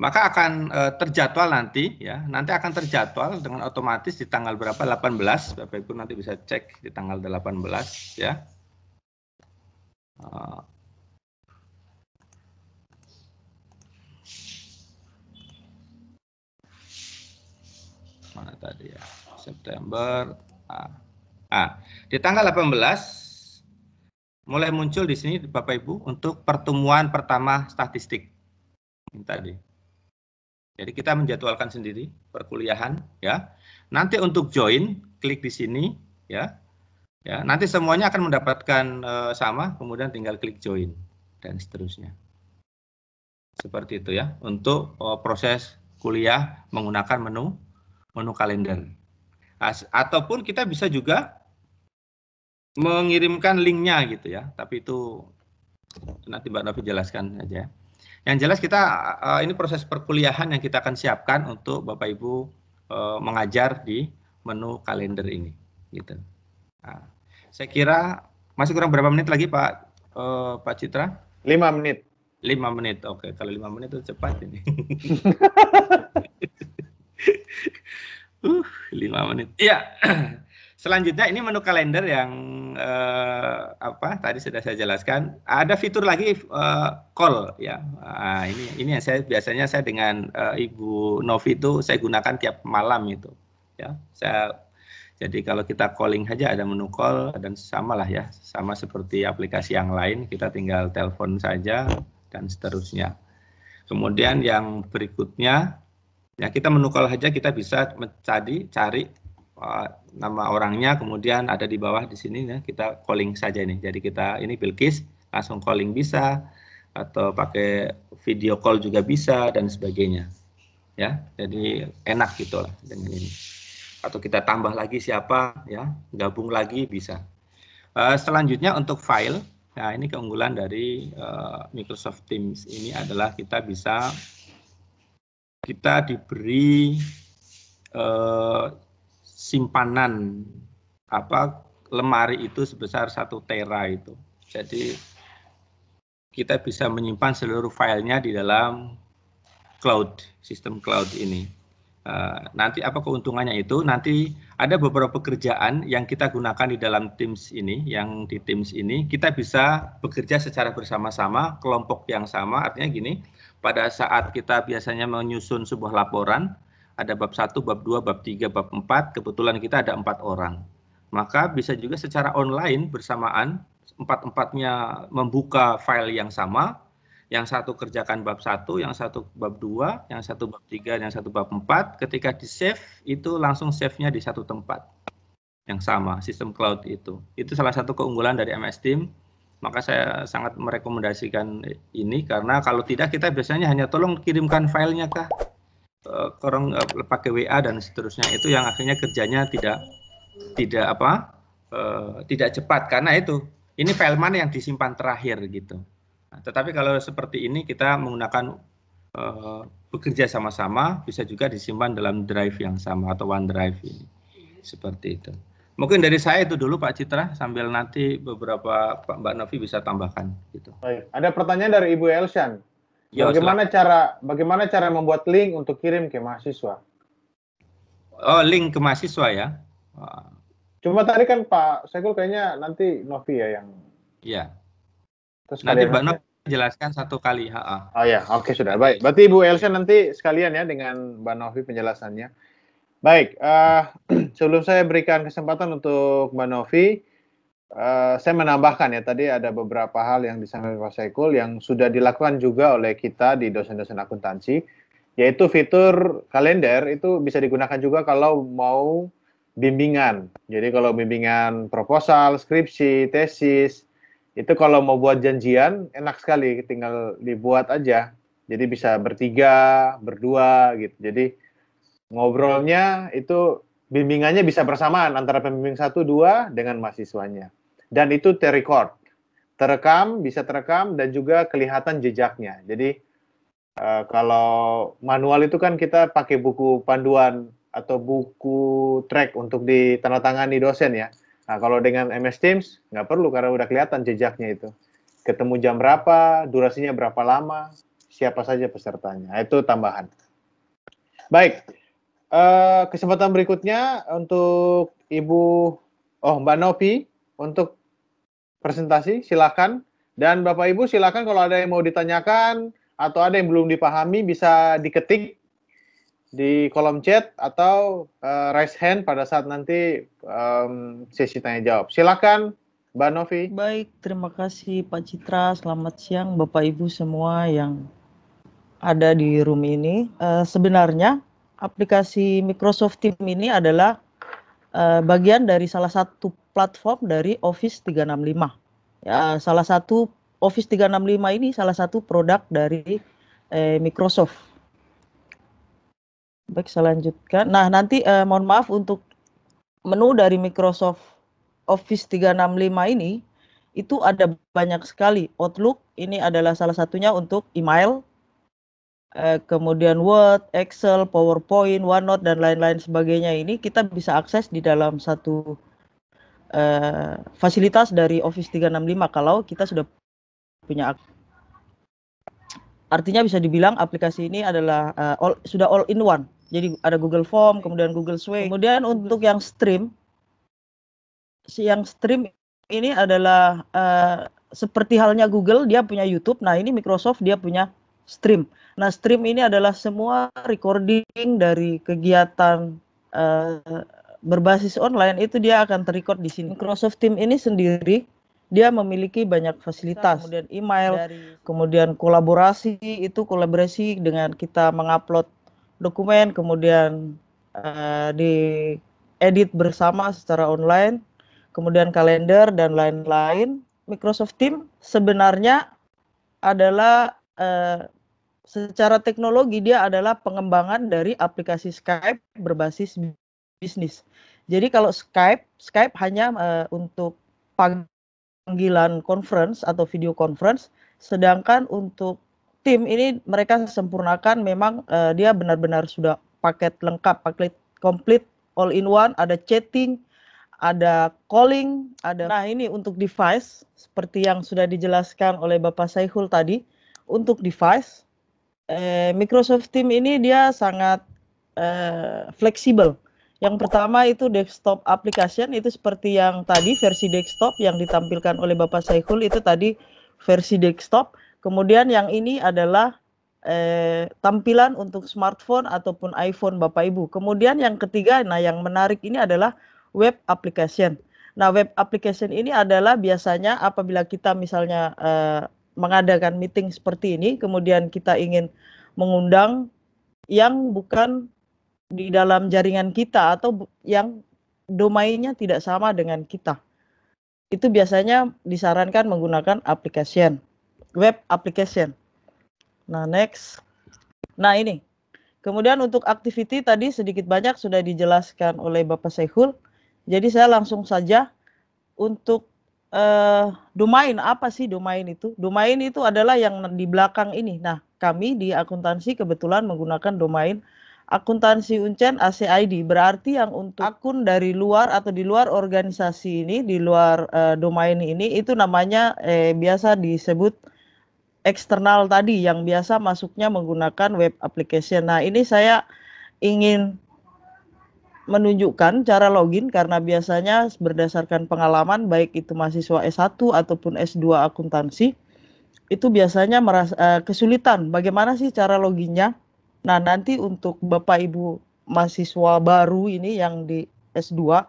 Maka akan terjadwal nanti, ya. Nanti akan terjadwal dengan otomatis di tanggal berapa? 18. Bapak Ibu nanti bisa cek di tanggal 18, ya. Mana tadi ya? September. Di tanggal 18 mulai muncul di sini Bapak Ibu untuk pertemuan pertama statistik. Ini tadi. Jadi kita menjadwalkan sendiri perkuliahan, ya. Nanti untuk join, klik di sini, ya. Ya, nanti semuanya akan mendapatkan sama, kemudian tinggal klik join dan seterusnya. Seperti itu ya, untuk proses kuliah menggunakan menu kalender. Ataupun kita bisa juga mengirimkan linknya gitu ya, tapi itu nanti Mbak Novi jelaskan saja. Yang jelas kita ini proses perkuliahan yang kita akan siapkan untuk Bapak Ibu mengajar di menu kalender ini, gitu. Nah, saya kira masih kurang berapa menit lagi Pak Citra? 5 menit. 5 menit, oke. Kalau 5 menit itu cepat ini. 5 menit. Iya. Selanjutnya ini menu kalender yang tadi sudah saya jelaskan. Ada fitur lagi call ya. Nah, ini yang biasanya saya dengan Ibu Novi itu saya gunakan tiap malam itu. Ya, jadi kalau kita calling saja ada menu call dan sama lah ya, sama seperti aplikasi yang lain, kita tinggal telepon saja dan seterusnya. Kemudian yang berikutnya, ya kita menu call saja kita bisa cari nama orangnya, kemudian ada di bawah di sini ya, kita calling saja ini. Jadi kita ini Bilkis, langsung calling bisa, atau pakai video call juga bisa dan sebagainya. Ya, jadi enak gitulah dengan ini. Atau kita tambah lagi siapa ya, gabung lagi bisa. Selanjutnya untuk file, nah ini keunggulan dari Microsoft Teams ini adalah kita diberi simpanan lemari itu sebesar 1 tera itu. Jadi kita bisa menyimpan seluruh filenya di dalam cloud, sistem cloud ini. Nanti apa keuntungannya itu? Nanti ada beberapa pekerjaan yang kita gunakan di dalam Teams ini, yang di Teams ini kita bisa bekerja secara bersama-sama, kelompok yang sama. Artinya gini, pada saat kita biasanya menyusun sebuah laporan, ada bab 1, bab 2, bab 3, bab 4, kebetulan kita ada 4 orang. Maka bisa juga secara online bersamaan, 4-4-nya membuka file yang sama, yang satu kerjakan bab 1, yang satu bab 2, yang satu bab 3, yang satu bab 4, ketika di-save, itu langsung save-nya di satu tempat yang sama, sistem cloud itu. Itu salah satu keunggulan dari MS Teams, maka saya sangat merekomendasikan ini, karena kalau tidak kita biasanya hanya tolong kirimkan filenya kah, pakai WA dan seterusnya, itu yang akhirnya kerjanya tidak cepat, karena ini file mana yang disimpan terakhir gitu. Nah, tetapi kalau seperti ini kita menggunakan bekerja sama-sama, bisa juga disimpan dalam drive yang sama atau OneDrive ini. Seperti itu. Mungkin dari saya itu dulu Pak Citra, sambil nanti beberapa Mbak Novi bisa tambahkan gitu. Baik. Ada pertanyaan dari Ibu Elsan. Bagaimana cara membuat link untuk kirim ke mahasiswa? Oh, link ke mahasiswa ya. Cuma tadi kan Pak Saiful kayaknya nanti Novi ya yang. Iya. Nanti Mbak Novi jelaskan satu kali. Oh ya, oke sudah. Baik. Berarti Ibu Elsa nanti sekalian ya dengan Mbak Novi penjelasannya. Baik. Sebelum saya berikan kesempatan untuk Mbak Novi, saya menambahkan ya, tadi ada beberapa hal yang disampaikan Pak Saiful yang sudah dilakukan juga oleh kita di dosen-dosen akuntansi. yaitu fitur kalender itu bisa digunakan juga kalau mau bimbingan. Jadi kalau bimbingan proposal, skripsi, tesis, itu kalau mau buat janjian enak sekali, tinggal dibuat aja. Jadi bisa bertiga, berdua gitu. Jadi ngobrolnya itu bimbingannya bisa bersamaan antara pembimbing 1, 2 dengan mahasiswanya. Dan itu terrecord, terekam, bisa terekam dan juga kelihatan jejaknya. Jadi kalau manual itu kan kita pakai buku panduan atau buku track untuk ditandatangani dosen ya. Nah, kalau dengan MS Teams nggak perlu karena udah kelihatan jejaknya itu. Ketemu jam berapa, durasinya berapa lama, siapa saja pesertanya. Nah, itu tambahan. Baik, kesempatan berikutnya untuk Mbak Novi untuk presentasi, silakan. Dan Bapak Ibu silakan kalau ada yang mau ditanyakan atau ada yang belum dipahami bisa diketik di kolom chat atau raise hand pada saat nanti sesi tanya jawab. Silakan Mbak Novi. Baik, terima kasih Pak Citra. Selamat siang Bapak Ibu semua yang ada di room ini. Sebenarnya aplikasi Microsoft Teams ini adalah bagian dari salah satu platform dari Office 365. Ya, salah satu Office 365 ini salah satu produk dari Microsoft. Baik, saya lanjutkan. Nah, nanti mohon maaf untuk menu dari Microsoft Office 365 ini itu ada banyak sekali. Outlook ini adalah salah satunya untuk email, kemudian Word, Excel, PowerPoint, OneNote, dan lain-lain sebagainya ini kita bisa akses di dalam satu fasilitas dari Office 365 kalau kita sudah punya. Artinya bisa dibilang aplikasi ini adalah sudah all in one. Jadi ada Google Form, kemudian Google Suite. Kemudian untuk yang stream ini adalah seperti halnya Google, dia punya YouTube. Nah, ini Microsoft dia punya stream. Nah, stream ini adalah semua recording dari kegiatan berbasis online itu dia akan terrecord di sini. Microsoft Teams ini sendiri dia memiliki banyak fasilitas, kemudian email, kemudian kolaborasi dengan kita mengupload dokumen, kemudian diedit bersama secara online, kemudian kalender dan lain-lain. Microsoft Teams sebenarnya adalah secara teknologi dia adalah pengembangan dari aplikasi Skype berbasis bisnis. Jadi kalau Skype hanya untuk panggilan conference atau video conference, sedangkan untuk tim ini mereka sempurnakan memang dia benar-benar sudah paket lengkap, paket komplit, all in one, ada chatting, ada calling, ada. Nah, ini untuk device seperti yang sudah dijelaskan oleh Bapak Saihul tadi, untuk device Microsoft Teams ini dia sangat fleksibel. Yang pertama itu desktop application, itu seperti yang tadi versi desktop yang ditampilkan oleh Bapak Saihul itu tadi versi desktop. Kemudian yang ini adalah tampilan untuk smartphone ataupun iPhone Bapak Ibu. Kemudian yang ketiga, nah yang menarik ini adalah web application. Nah, web application ini adalah biasanya apabila kita misalnya mengadakan meeting seperti ini, kemudian kita ingin mengundang yang bukan di dalam jaringan kita atau yang domainnya tidak sama dengan kita. Itu biasanya disarankan menggunakan application, web application. Nah, next. Nah, ini. Kemudian untuk activity tadi sedikit banyak sudah dijelaskan oleh Bapak Saihul. Jadi saya langsung saja untuk domain. Apa sih domain itu? Domain itu adalah yang di belakang ini. Nah, kami di akuntansi kebetulan menggunakan domain akuntansi Uncen ACID, berarti yang untuk akun dari luar atau di luar organisasi ini, di luar domain ini, itu namanya biasa disebut eksternal tadi, yang biasa masuknya menggunakan web application. Nah, ini saya ingin menunjukkan cara login karena biasanya berdasarkan pengalaman, baik itu mahasiswa S1 ataupun S2 akuntansi, itu biasanya merasa kesulitan. Bagaimana sih cara loginnya? Nah, nanti untuk Bapak Ibu mahasiswa baru ini yang di S2,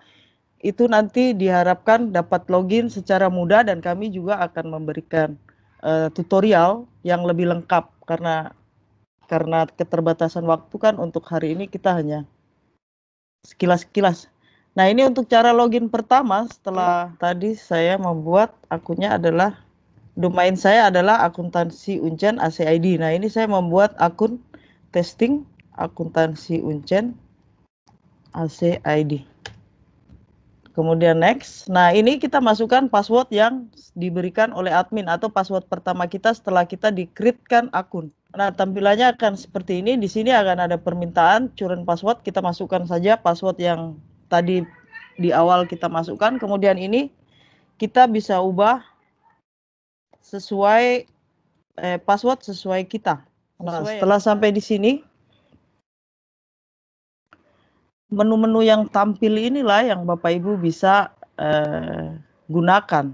itu nanti diharapkan dapat login secara mudah dan kami juga akan memberikan tutorial yang lebih lengkap karena karena keterbatasan waktu kan untuk hari ini kita hanya sekilas-sekilas. Nah, ini untuk cara login pertama setelah tadi saya membuat akunnya adalah domain saya adalah akuntansi Uncen ACID. Nah, ini saya membuat akun testing akuntansi Uncen ACID. Kemudian next. Nah, ini kita masukkan password yang diberikan oleh admin atau password pertama kita setelah kita di-create-kan akun. Nah, tampilannya akan seperti ini. Di sini akan ada permintaan current password. Kita masukkan saja password yang tadi di awal kita masukkan. Kemudian ini kita bisa ubah sesuai password sesuai kita. Nah, setelah sampai di sini, menu-menu yang tampil inilah yang Bapak Ibu bisa gunakan.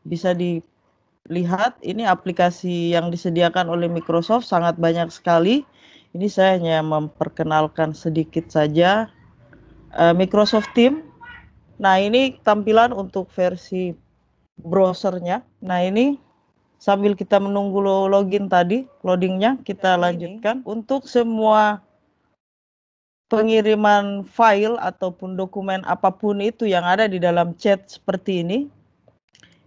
Bisa dilihat, ini aplikasi yang disediakan oleh Microsoft sangat banyak sekali. Ini saya hanya memperkenalkan sedikit saja. Microsoft Teams. Nah, ini tampilan untuk versi browsernya. Nah, ini sambil kita menunggu login tadi, loadingnya, kita lanjutkan. Untuk semua pengiriman file ataupun dokumen apapun itu yang ada di dalam chat seperti ini,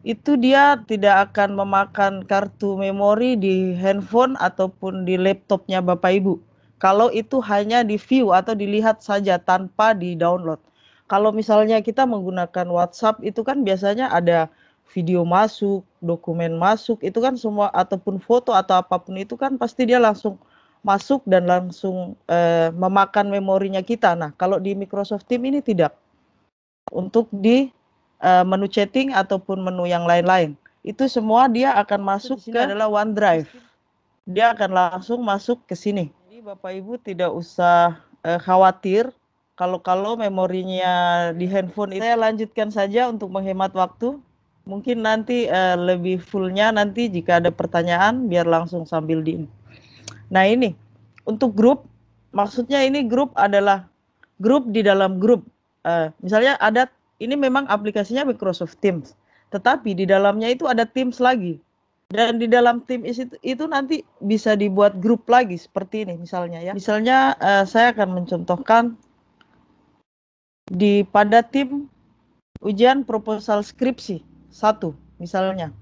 itu dia tidak akan memakan kartu memori di handphone ataupun di laptopnya Bapak Ibu. Kalau itu hanya di view atau dilihat saja tanpa di download. Kalau misalnya kita menggunakan WhatsApp itu kan biasanya ada video masuk, dokumen masuk, itu kan semua ataupun foto atau apapun itu kan pasti dia langsung masuk dan langsung memakan memorinya kita. Nah, kalau di Microsoft Teams ini tidak. Untuk di menu chatting ataupun menu yang lain-lain, itu semua dia akan masuk ke adalah OneDrive. Dia akan langsung masuk ke sini. Jadi Bapak Ibu tidak usah khawatir kalau memorinya di handphone. Saya lanjutkan saja untuk menghemat waktu. Mungkin nanti lebih fullnya nanti jika ada pertanyaan biar langsung sambil di. Nah, ini untuk grup, maksudnya ini grup adalah grup di dalam grup. Misalnya ada, ini memang aplikasinya Microsoft Teams, tetapi di dalamnya itu ada Teams lagi. Dan di dalam Teams itu nanti bisa dibuat grup lagi seperti ini misalnya ya. Misalnya saya akan mencontohkan pada tim ujian proposal skripsi 1 misalnya.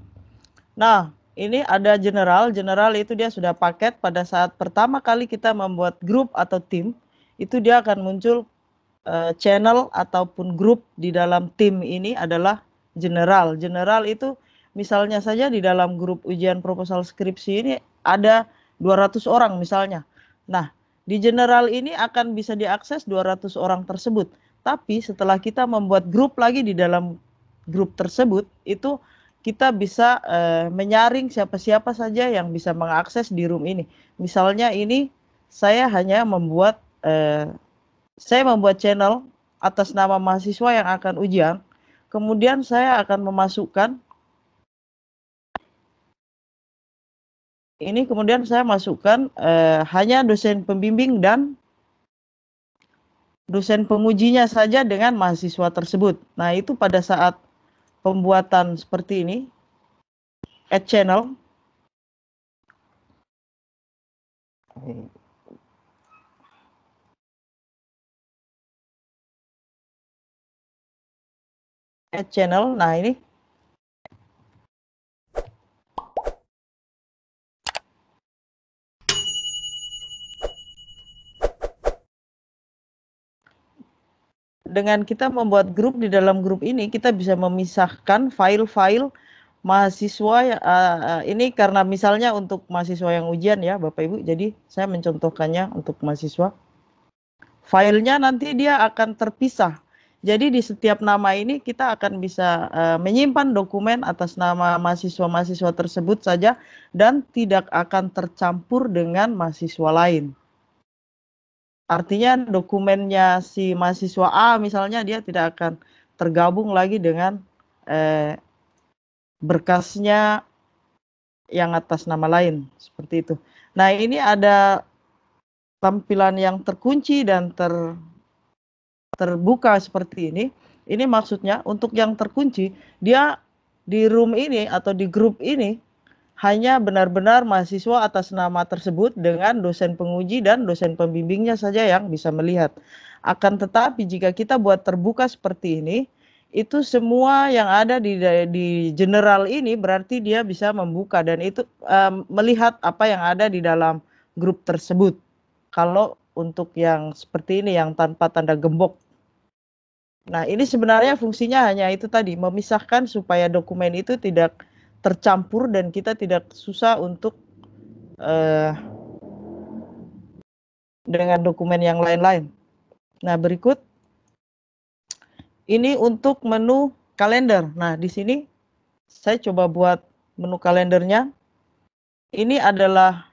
Nah, ini ada general itu dia sudah paket pada saat pertama kali kita membuat grup atau tim, itu dia akan muncul channel ataupun grup di dalam tim ini adalah general. General itu misalnya saja di dalam grup ujian proposal skripsi ini ada 200 orang misalnya. Nah, di general ini akan bisa diakses 200 orang tersebut. Tapi setelah kita membuat grup lagi di dalam grup tersebut, itu kita bisa menyaring siapa-siapa saja yang bisa mengakses di room ini. Misalnya ini saya hanya membuat channel atas nama mahasiswa yang akan ujian. Kemudian saya akan memasukkan ini, kemudian saya masukkan hanya dosen pembimbing dan dosen pengujinya saja dengan mahasiswa tersebut. Nah, itu pada saat pembuatan seperti ini, add channel. Add channel, nah ini. Dengan kita membuat grup, di dalam grup ini kita bisa memisahkan file-file mahasiswa. Ini karena misalnya untuk mahasiswa yang ujian ya Bapak Ibu, jadi saya mencontohkannya untuk mahasiswa. Filenya nanti dia akan terpisah. Jadi di setiap nama ini kita akan bisa menyimpan dokumen atas nama mahasiswa-mahasiswa tersebut saja dan tidak akan tercampur dengan mahasiswa lain. Artinya dokumennya si mahasiswa A misalnya dia tidak akan tergabung lagi dengan berkasnya yang atas nama lain, seperti itu. Nah, ini ada tampilan yang terkunci dan terbuka seperti ini. Ini maksudnya untuk yang terkunci, dia di room ini atau di grup ini hanya benar-benar mahasiswa atas nama tersebut dengan dosen penguji dan dosen pembimbingnya saja yang bisa melihat. Akan tetapi jika kita buat terbuka seperti ini, itu semua yang ada di general ini berarti dia bisa membuka dan itu melihat apa yang ada di dalam grup tersebut. Kalau untuk yang seperti ini yang tanpa tanda gembok. Nah, ini sebenarnya fungsinya hanya itu tadi, memisahkan supaya dokumen itu tidak tercampur dan kita tidak susah untuk dengan dokumen yang lain-lain. Nah, berikut ini untuk menu kalender. Nah, di sini saya coba buat menu kalendernya. Ini adalah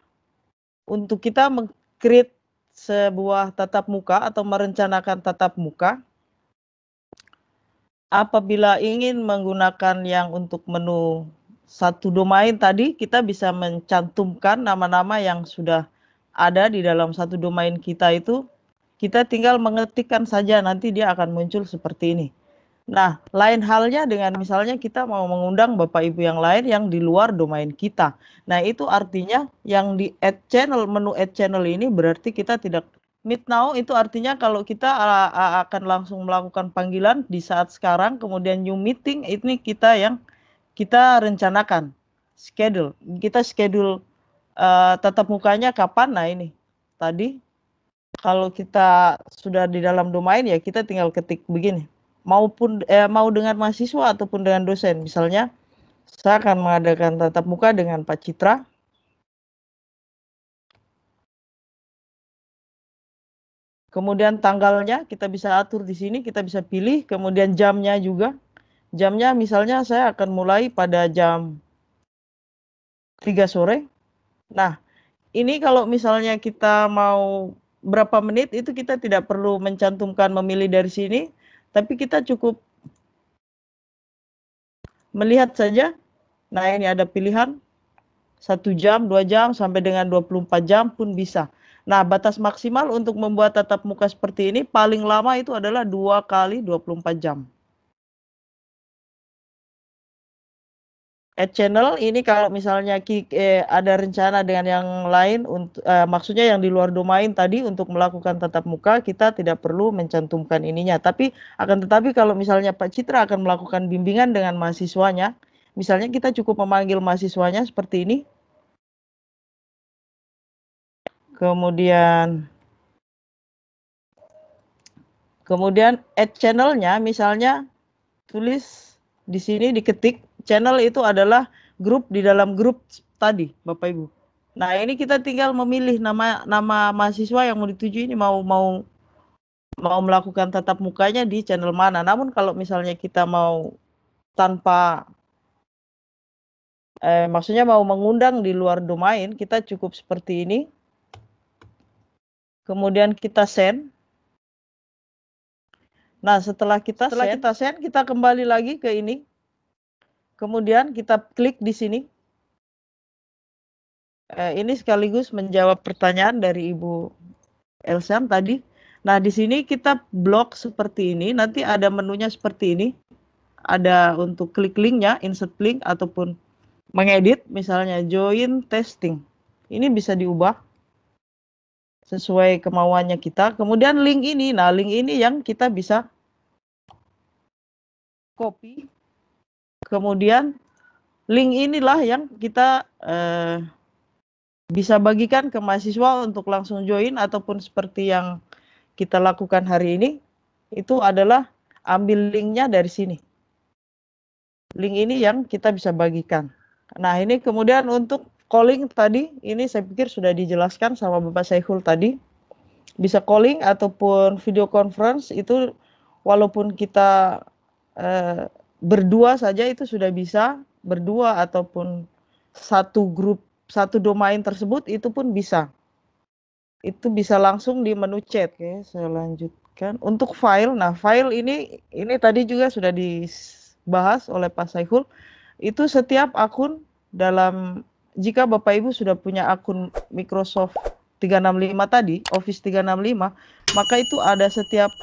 untuk kita meng-create sebuah tatap muka atau merencanakan tatap muka. Apabila ingin menggunakan yang untuk menu satu domain tadi, kita bisa mencantumkan nama-nama yang sudah ada di dalam satu domain kita itu. Kita tinggal mengetikkan saja, nanti dia akan muncul seperti ini. Nah, lain halnya dengan misalnya kita mau mengundang Bapak Ibu yang lain yang di luar domain kita. Nah, itu artinya yang di add channel, menu add channel ini berarti kita tidak meet now, itu artinya kalau kita akan langsung melakukan panggilan di saat sekarang, kemudian new meeting, ini kita yang kita rencanakan, schedule. Kita schedule tatap mukanya kapan, nah ini. Tadi, kalau kita sudah di dalam domain ya kita tinggal ketik begini. Mau dengan mahasiswa ataupun dengan dosen. Misalnya, saya akan mengadakan tatap muka dengan Pak Citra. Kemudian tanggalnya kita bisa atur di sini, kita bisa pilih. Kemudian jamnya juga. Jamnya misalnya saya akan mulai pada jam 3 sore. Nah, ini kalau misalnya kita mau berapa menit itu kita tidak perlu mencantumkan memilih dari sini. Tapi kita cukup melihat saja. Nah, ini ada pilihan 1 jam, 2 jam, sampai dengan 24 jam pun bisa. Nah, batas maksimal untuk membuat tatap muka seperti ini paling lama itu adalah 2 kali 24 jam. Add channel ini kalau misalnya ada rencana dengan yang lain, maksudnya yang di luar domain tadi untuk melakukan tatap muka, kita tidak perlu mencantumkan ininya. Tapi akan tetapi kalau misalnya Pak Citra akan melakukan bimbingan dengan mahasiswanya, misalnya kita cukup memanggil mahasiswanya seperti ini. Kemudian add channelnya, misalnya tulis di sini, diketik channel itu adalah grup di dalam grup tadi, Bapak Ibu. Nah, ini kita tinggal memilih nama mahasiswa yang mau dituju ini mau melakukan tatap mukanya di channel mana. Namun kalau misalnya kita mau tanpa maksudnya mau mengundang di luar domain, kita cukup seperti ini. Kemudian kita send. Nah, setelah kita send, kita kembali lagi ke ini. Kemudian kita klik di sini. Ini sekaligus menjawab pertanyaan dari Ibu Elsan tadi. Nah, di sini kita blok seperti ini. Nanti ada menunya seperti ini. Ada untuk klik linknya, insert link, ataupun mengedit. Misalnya join testing. Ini bisa diubah sesuai kemauannya kita. Kemudian link ini, nah link ini yang kita bisa copy. Kemudian link inilah yang kita bisa bagikan ke mahasiswa untuk langsung join, ataupun seperti yang kita lakukan hari ini, itu adalah ambil linknya dari sini. Link ini yang kita bisa bagikan. Nah, ini kemudian untuk calling tadi, ini saya pikir sudah dijelaskan sama Bapak Saikhul tadi. Bisa calling ataupun video conference, itu walaupun kita berdua saja itu sudah bisa, berdua ataupun satu grup, satu domain tersebut itu pun bisa. Itu bisa langsung di menu chat. Oke, saya lanjutkan. Untuk file, nah file ini tadi juga sudah dibahas oleh Pak Saikhul. Itu setiap akun dalam, jika Bapak Ibu sudah punya akun Microsoft 365 tadi, Office 365, maka itu ada setiap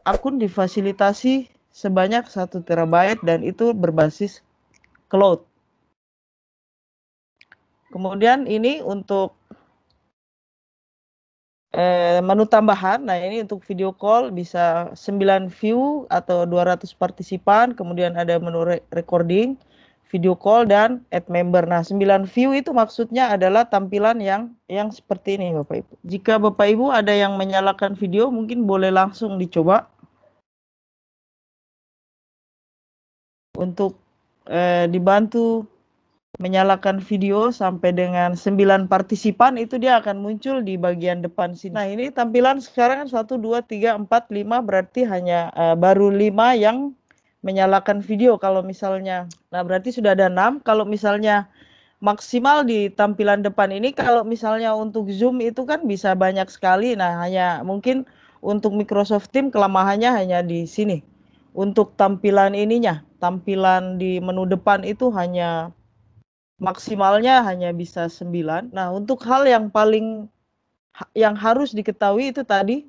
akun difasilitasi sebanyak 1 TB dan itu berbasis cloud. Kemudian ini untuk menu tambahan. Nah, ini untuk video call bisa 9 view atau 200 partisipan, kemudian ada menu recording, video call dan add member. Nah, 9 view itu maksudnya adalah tampilan yang seperti ini, Bapak Ibu. Jika Bapak Ibu ada yang menyalakan video, mungkin boleh langsung dicoba untuk dibantu menyalakan video sampai dengan 9 partisipan, itu dia akan muncul di bagian depan sini. Nah, ini tampilan sekarang kan 1, 2, 3, 4, 5, berarti hanya baru 5 yang menyalakan video kalau misalnya. Nah, berarti sudah ada 6. Kalau misalnya maksimal di tampilan depan ini, kalau misalnya untuk Zoom itu kan bisa banyak sekali. Nah, hanya mungkin untuk Microsoft Teams kelemahannya hanya di sini. Untuk tampilan ininya, tampilan di menu depan itu hanya maksimalnya hanya bisa 9. Nah, untuk hal yang yang harus diketahui itu tadi,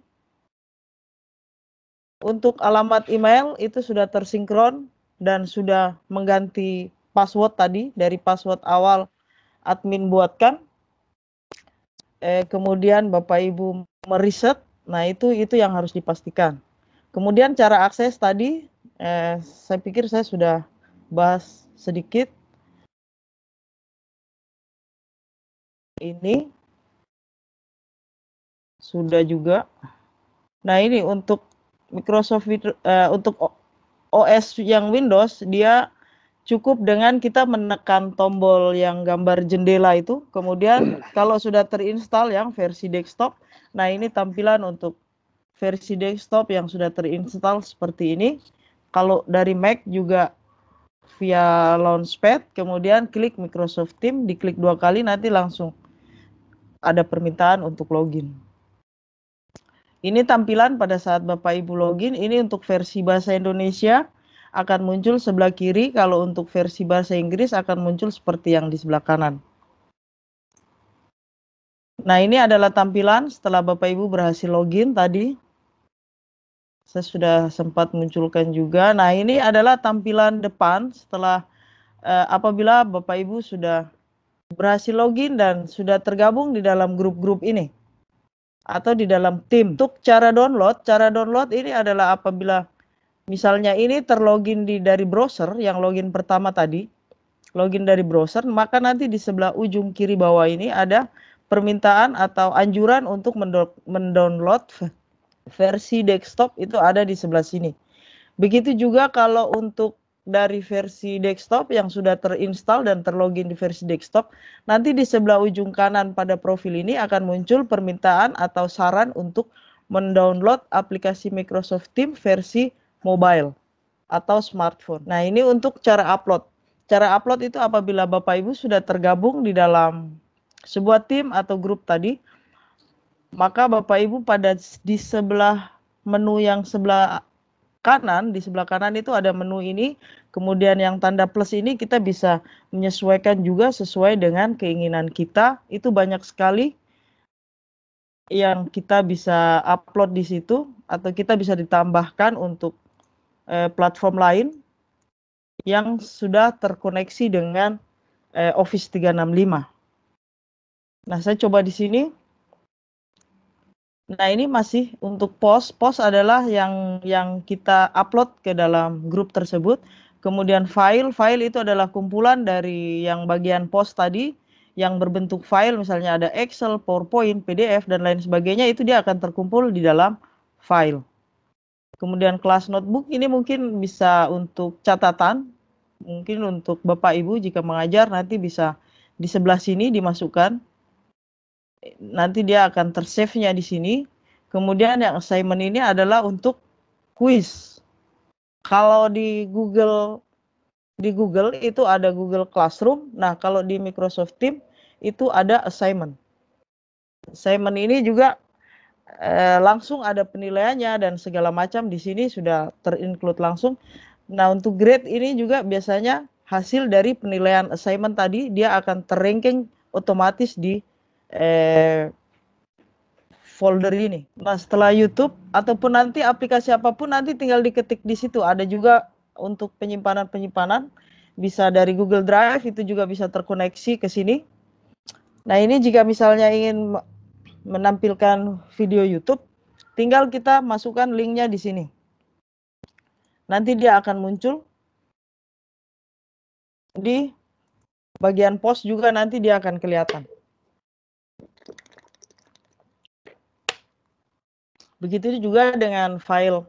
untuk alamat email itu sudah tersinkron dan sudah mengganti password tadi dari password awal admin buatkan. Kemudian Bapak Ibu meriset, nah itu yang harus dipastikan. Kemudian cara akses tadi, saya pikir saya sudah bahas sedikit. Ini sudah juga. Nah, ini untuk Microsoft untuk OS yang Windows, dia cukup dengan kita menekan tombol yang gambar jendela itu. Kemudian kalau sudah terinstall yang versi desktop, nah ini tampilan untuk versi desktop yang sudah terinstall seperti ini. Kalau dari Mac juga via Launchpad, kemudian klik Microsoft Teams, diklik 2 kali, nanti langsung ada permintaan untuk login. Ini tampilan pada saat Bapak Ibu login. Ini untuk versi bahasa Indonesia akan muncul sebelah kiri. Kalau untuk versi bahasa Inggris akan muncul seperti yang di sebelah kanan. Nah, ini adalah tampilan setelah Bapak Ibu berhasil login tadi. Saya sudah sempat munculkan juga. Nah, ini adalah tampilan depan setelah apabila Bapak Ibu sudah berhasil login dan sudah tergabung di dalam grup-grup ini atau di dalam tim. Untuk cara download ini adalah apabila misalnya ini terlogin dari browser, yang login pertama tadi, login dari browser, maka nanti di sebelah ujung kiri bawah ini ada permintaan atau anjuran untuk mendownload versi desktop, itu ada di sebelah sini. Begitu juga kalau untuk dari versi desktop yang sudah terinstall dan terlogin di versi desktop, nanti di sebelah ujung kanan pada profil ini akan muncul permintaan atau saran untuk mendownload aplikasi Microsoft Teams versi mobile atau smartphone. Nah, ini untuk cara upload. Cara upload itu apabila Bapak Ibu sudah tergabung di dalam sebuah tim atau grup tadi, maka Bapak Ibu di sebelah menu yang sebelah kanan, di sebelah kanan itu ada menu ini, kemudian yang tanda plus ini kita bisa menyesuaikan juga sesuai dengan keinginan kita. Itu banyak sekali yang kita bisa upload di situ, atau kita bisa ditambahkan untuk platform lain yang sudah terkoneksi dengan Office 365. Nah, saya coba di sini. Nah, ini masih untuk post. Post adalah yang kita upload ke dalam grup tersebut. Kemudian file itu adalah kumpulan dari yang bagian post tadi, yang berbentuk file, misalnya ada Excel, PowerPoint, PDF, dan lain sebagainya, itu dia akan terkumpul di dalam file. Kemudian kelas notebook ini mungkin bisa untuk catatan, mungkin untuk Bapak Ibu jika mengajar nanti bisa di sebelah sini dimasukkan. Nanti dia akan tersave-nya di sini. Kemudian yang assignment ini adalah untuk quiz. Kalau di Google itu ada Google Classroom. Nah, kalau di Microsoft Teams itu ada assignment. Assignment ini juga langsung ada penilaiannya dan segala macam di sini sudah terinclude langsung. Nah, untuk grade ini juga biasanya hasil dari penilaian assignment tadi, dia akan terranking otomatis di folder ini. Nah, setelah YouTube ataupun nanti aplikasi apapun nanti tinggal diketik di situ. Ada juga untuk penyimpanan bisa dari Google Drive, itu juga bisa terkoneksi ke sini. Nah, ini jika misalnya ingin menampilkan video YouTube, tinggal kita masukkan linknya di sini. Nanti dia akan muncul di bagian post juga, nanti dia akan kelihatan. Begitu juga dengan file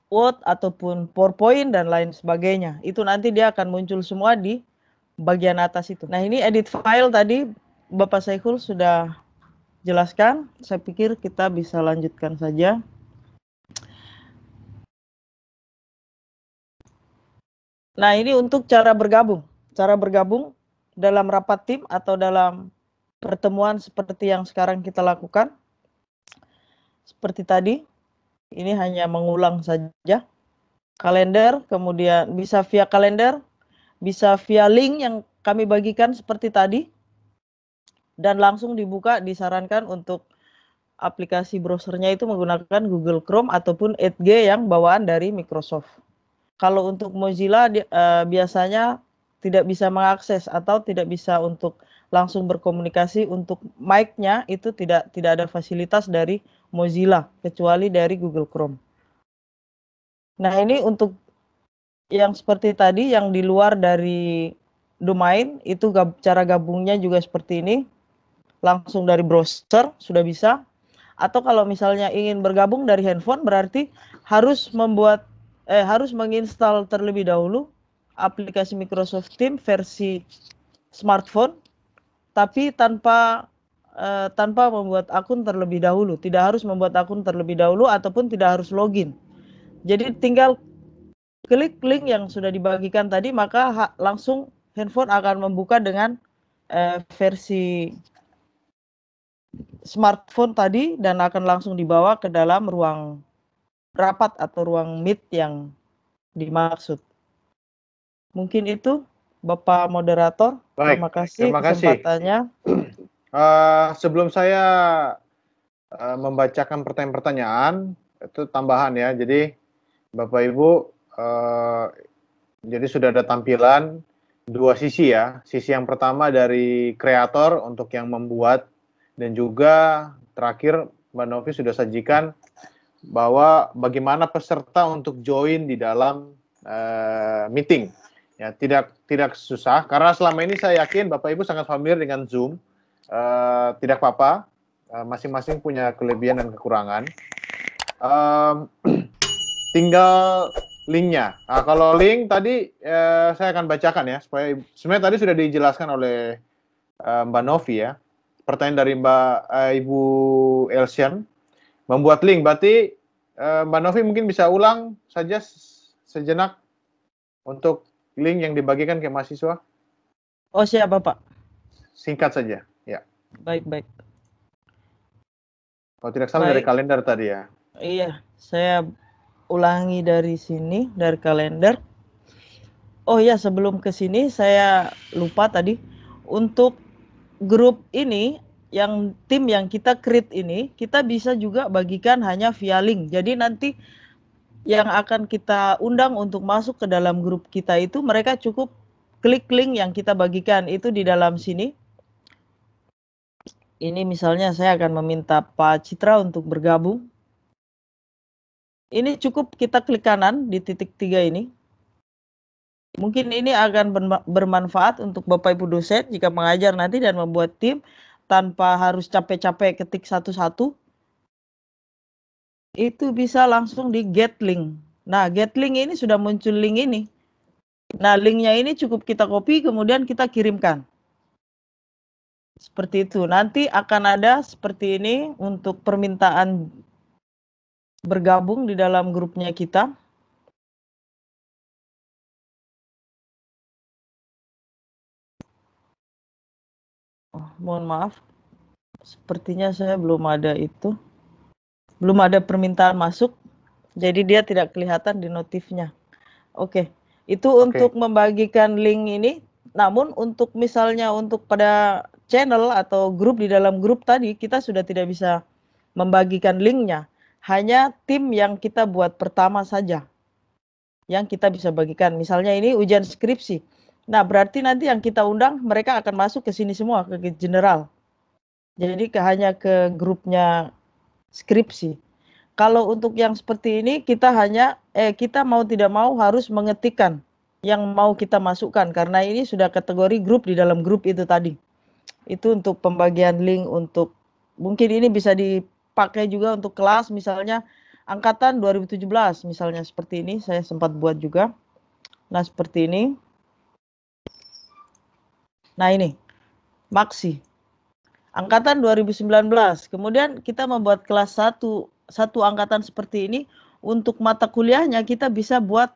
Word ataupun PowerPoint dan lain sebagainya. Itu nanti dia akan muncul semua di bagian atas itu. Nah, ini edit file tadi Bapak Saikhul sudah jelaskan. Saya pikir kita bisa lanjutkan saja. Nah, ini untuk cara bergabung. Cara bergabung dalam rapat tim atau dalam pertemuan seperti yang sekarang kita lakukan. Seperti tadi, ini hanya mengulang saja. Kalender, kemudian bisa via kalender, bisa via link yang kami bagikan seperti tadi, dan langsung dibuka. Disarankan untuk aplikasi browsernya itu menggunakan Google Chrome ataupun Edge yang bawaan dari Microsoft. Kalau untuk Mozilla biasanya tidak bisa mengakses atau tidak bisa untuk langsung berkomunikasi. Untuk mic-nya itu tidak ada fasilitas dari Mozilla kecuali dari Google Chrome. Nah, ini untuk yang seperti tadi yang di luar dari domain itu cara gabungnya juga seperti ini. Langsung dari browser sudah bisa. Atau kalau misalnya ingin bergabung dari handphone berarti harus harus menginstal terlebih dahulu aplikasi Microsoft Teams versi smartphone, tapi tanpa membuat akun terlebih dahulu. Tidak harus membuat akun terlebih dahulu ataupun tidak harus login. Jadi tinggal klik link yang sudah dibagikan tadi, maka langsung handphone akan membuka dengan versi smartphone tadi dan akan langsung dibawa ke dalam ruang rapat atau ruang meet yang dimaksud. Mungkin itu Bapak Moderator. Baik, Terima kasih kesempatannya. Sebelum saya membacakan pertanyaan-pertanyaan, itu tambahan ya. Jadi Bapak Ibu, jadi sudah ada tampilan dua sisi ya. Sisi yang pertama dari kreator untuk yang membuat, dan juga terakhir Mbak Novi sudah sajikan bahwa bagaimana peserta untuk join di dalam meeting. Ya, tidak susah karena selama ini saya yakin Bapak Ibu sangat familiar dengan Zoom. Tidak apa-apa, masing-masing punya kelebihan dan kekurangan. Tinggal linknya. Nah, kalau link tadi saya akan bacakan ya, supaya sebenarnya tadi sudah dijelaskan oleh Mbak Novi ya. Pertanyaan dari Ibu Elsian, membuat link, berarti Mbak Novi mungkin bisa ulang saja sejenak untuk link yang dibagikan ke mahasiswa. Oh, siap Bapak. Singkat saja, ya. Baik. Kalau tidak salah dari kalender tadi ya. Iya, saya ulangi dari sini, dari kalender. Oh ya, sebelum ke sini saya lupa tadi, untuk grup ini, yang tim yang kita create ini, kita bisa juga bagikan hanya via link. Jadi nanti yang akan kita undang untuk masuk ke dalam grup kita itu, mereka cukup klik link yang kita bagikan itu di dalam sini. Ini misalnya saya akan meminta Pak Citra untuk bergabung. Ini cukup kita klik kanan di titik 3 ini. Mungkin ini akan bermanfaat untuk Bapak Ibu dosen jika mengajar nanti dan membuat tim tanpa harus capek-capek ketik satu-satu. Itu bisa langsung di get link. Nah, get link ini sudah muncul link ini. Nah, linknya ini cukup kita copy kemudian kita kirimkan. Seperti itu. Nanti akan ada seperti ini untuk permintaan bergabung di dalam grupnya kita. Oh, mohon maaf, sepertinya saya belum ada itu. Belum ada permintaan masuk, jadi dia tidak kelihatan di notifnya. Oke, itu untuk membagikan link ini. Namun untuk misalnya untuk pada channel atau grup, di dalam grup tadi, kita sudah tidak bisa membagikan linknya. Hanya tim yang kita buat pertama saja yang kita bisa bagikan. Misalnya ini ujian skripsi. Nah, berarti nanti yang kita undang mereka akan masuk ke sini semua, ke general. Jadi hanya ke grupnya skripsi. Kalau untuk yang seperti ini kita kita mau tidak mau harus mengetikkan yang mau kita masukkan karena ini sudah kategori grup di dalam grup itu tadi. Itu untuk pembagian link untuk mungkin ini bisa dipakai juga untuk kelas misalnya angkatan 2017 misalnya seperti ini saya sempat buat juga. Nah, seperti ini. Nah, ini Maksi. Angkatan 2019. Kemudian kita membuat kelas satu angkatan seperti ini untuk mata kuliahnya kita bisa buat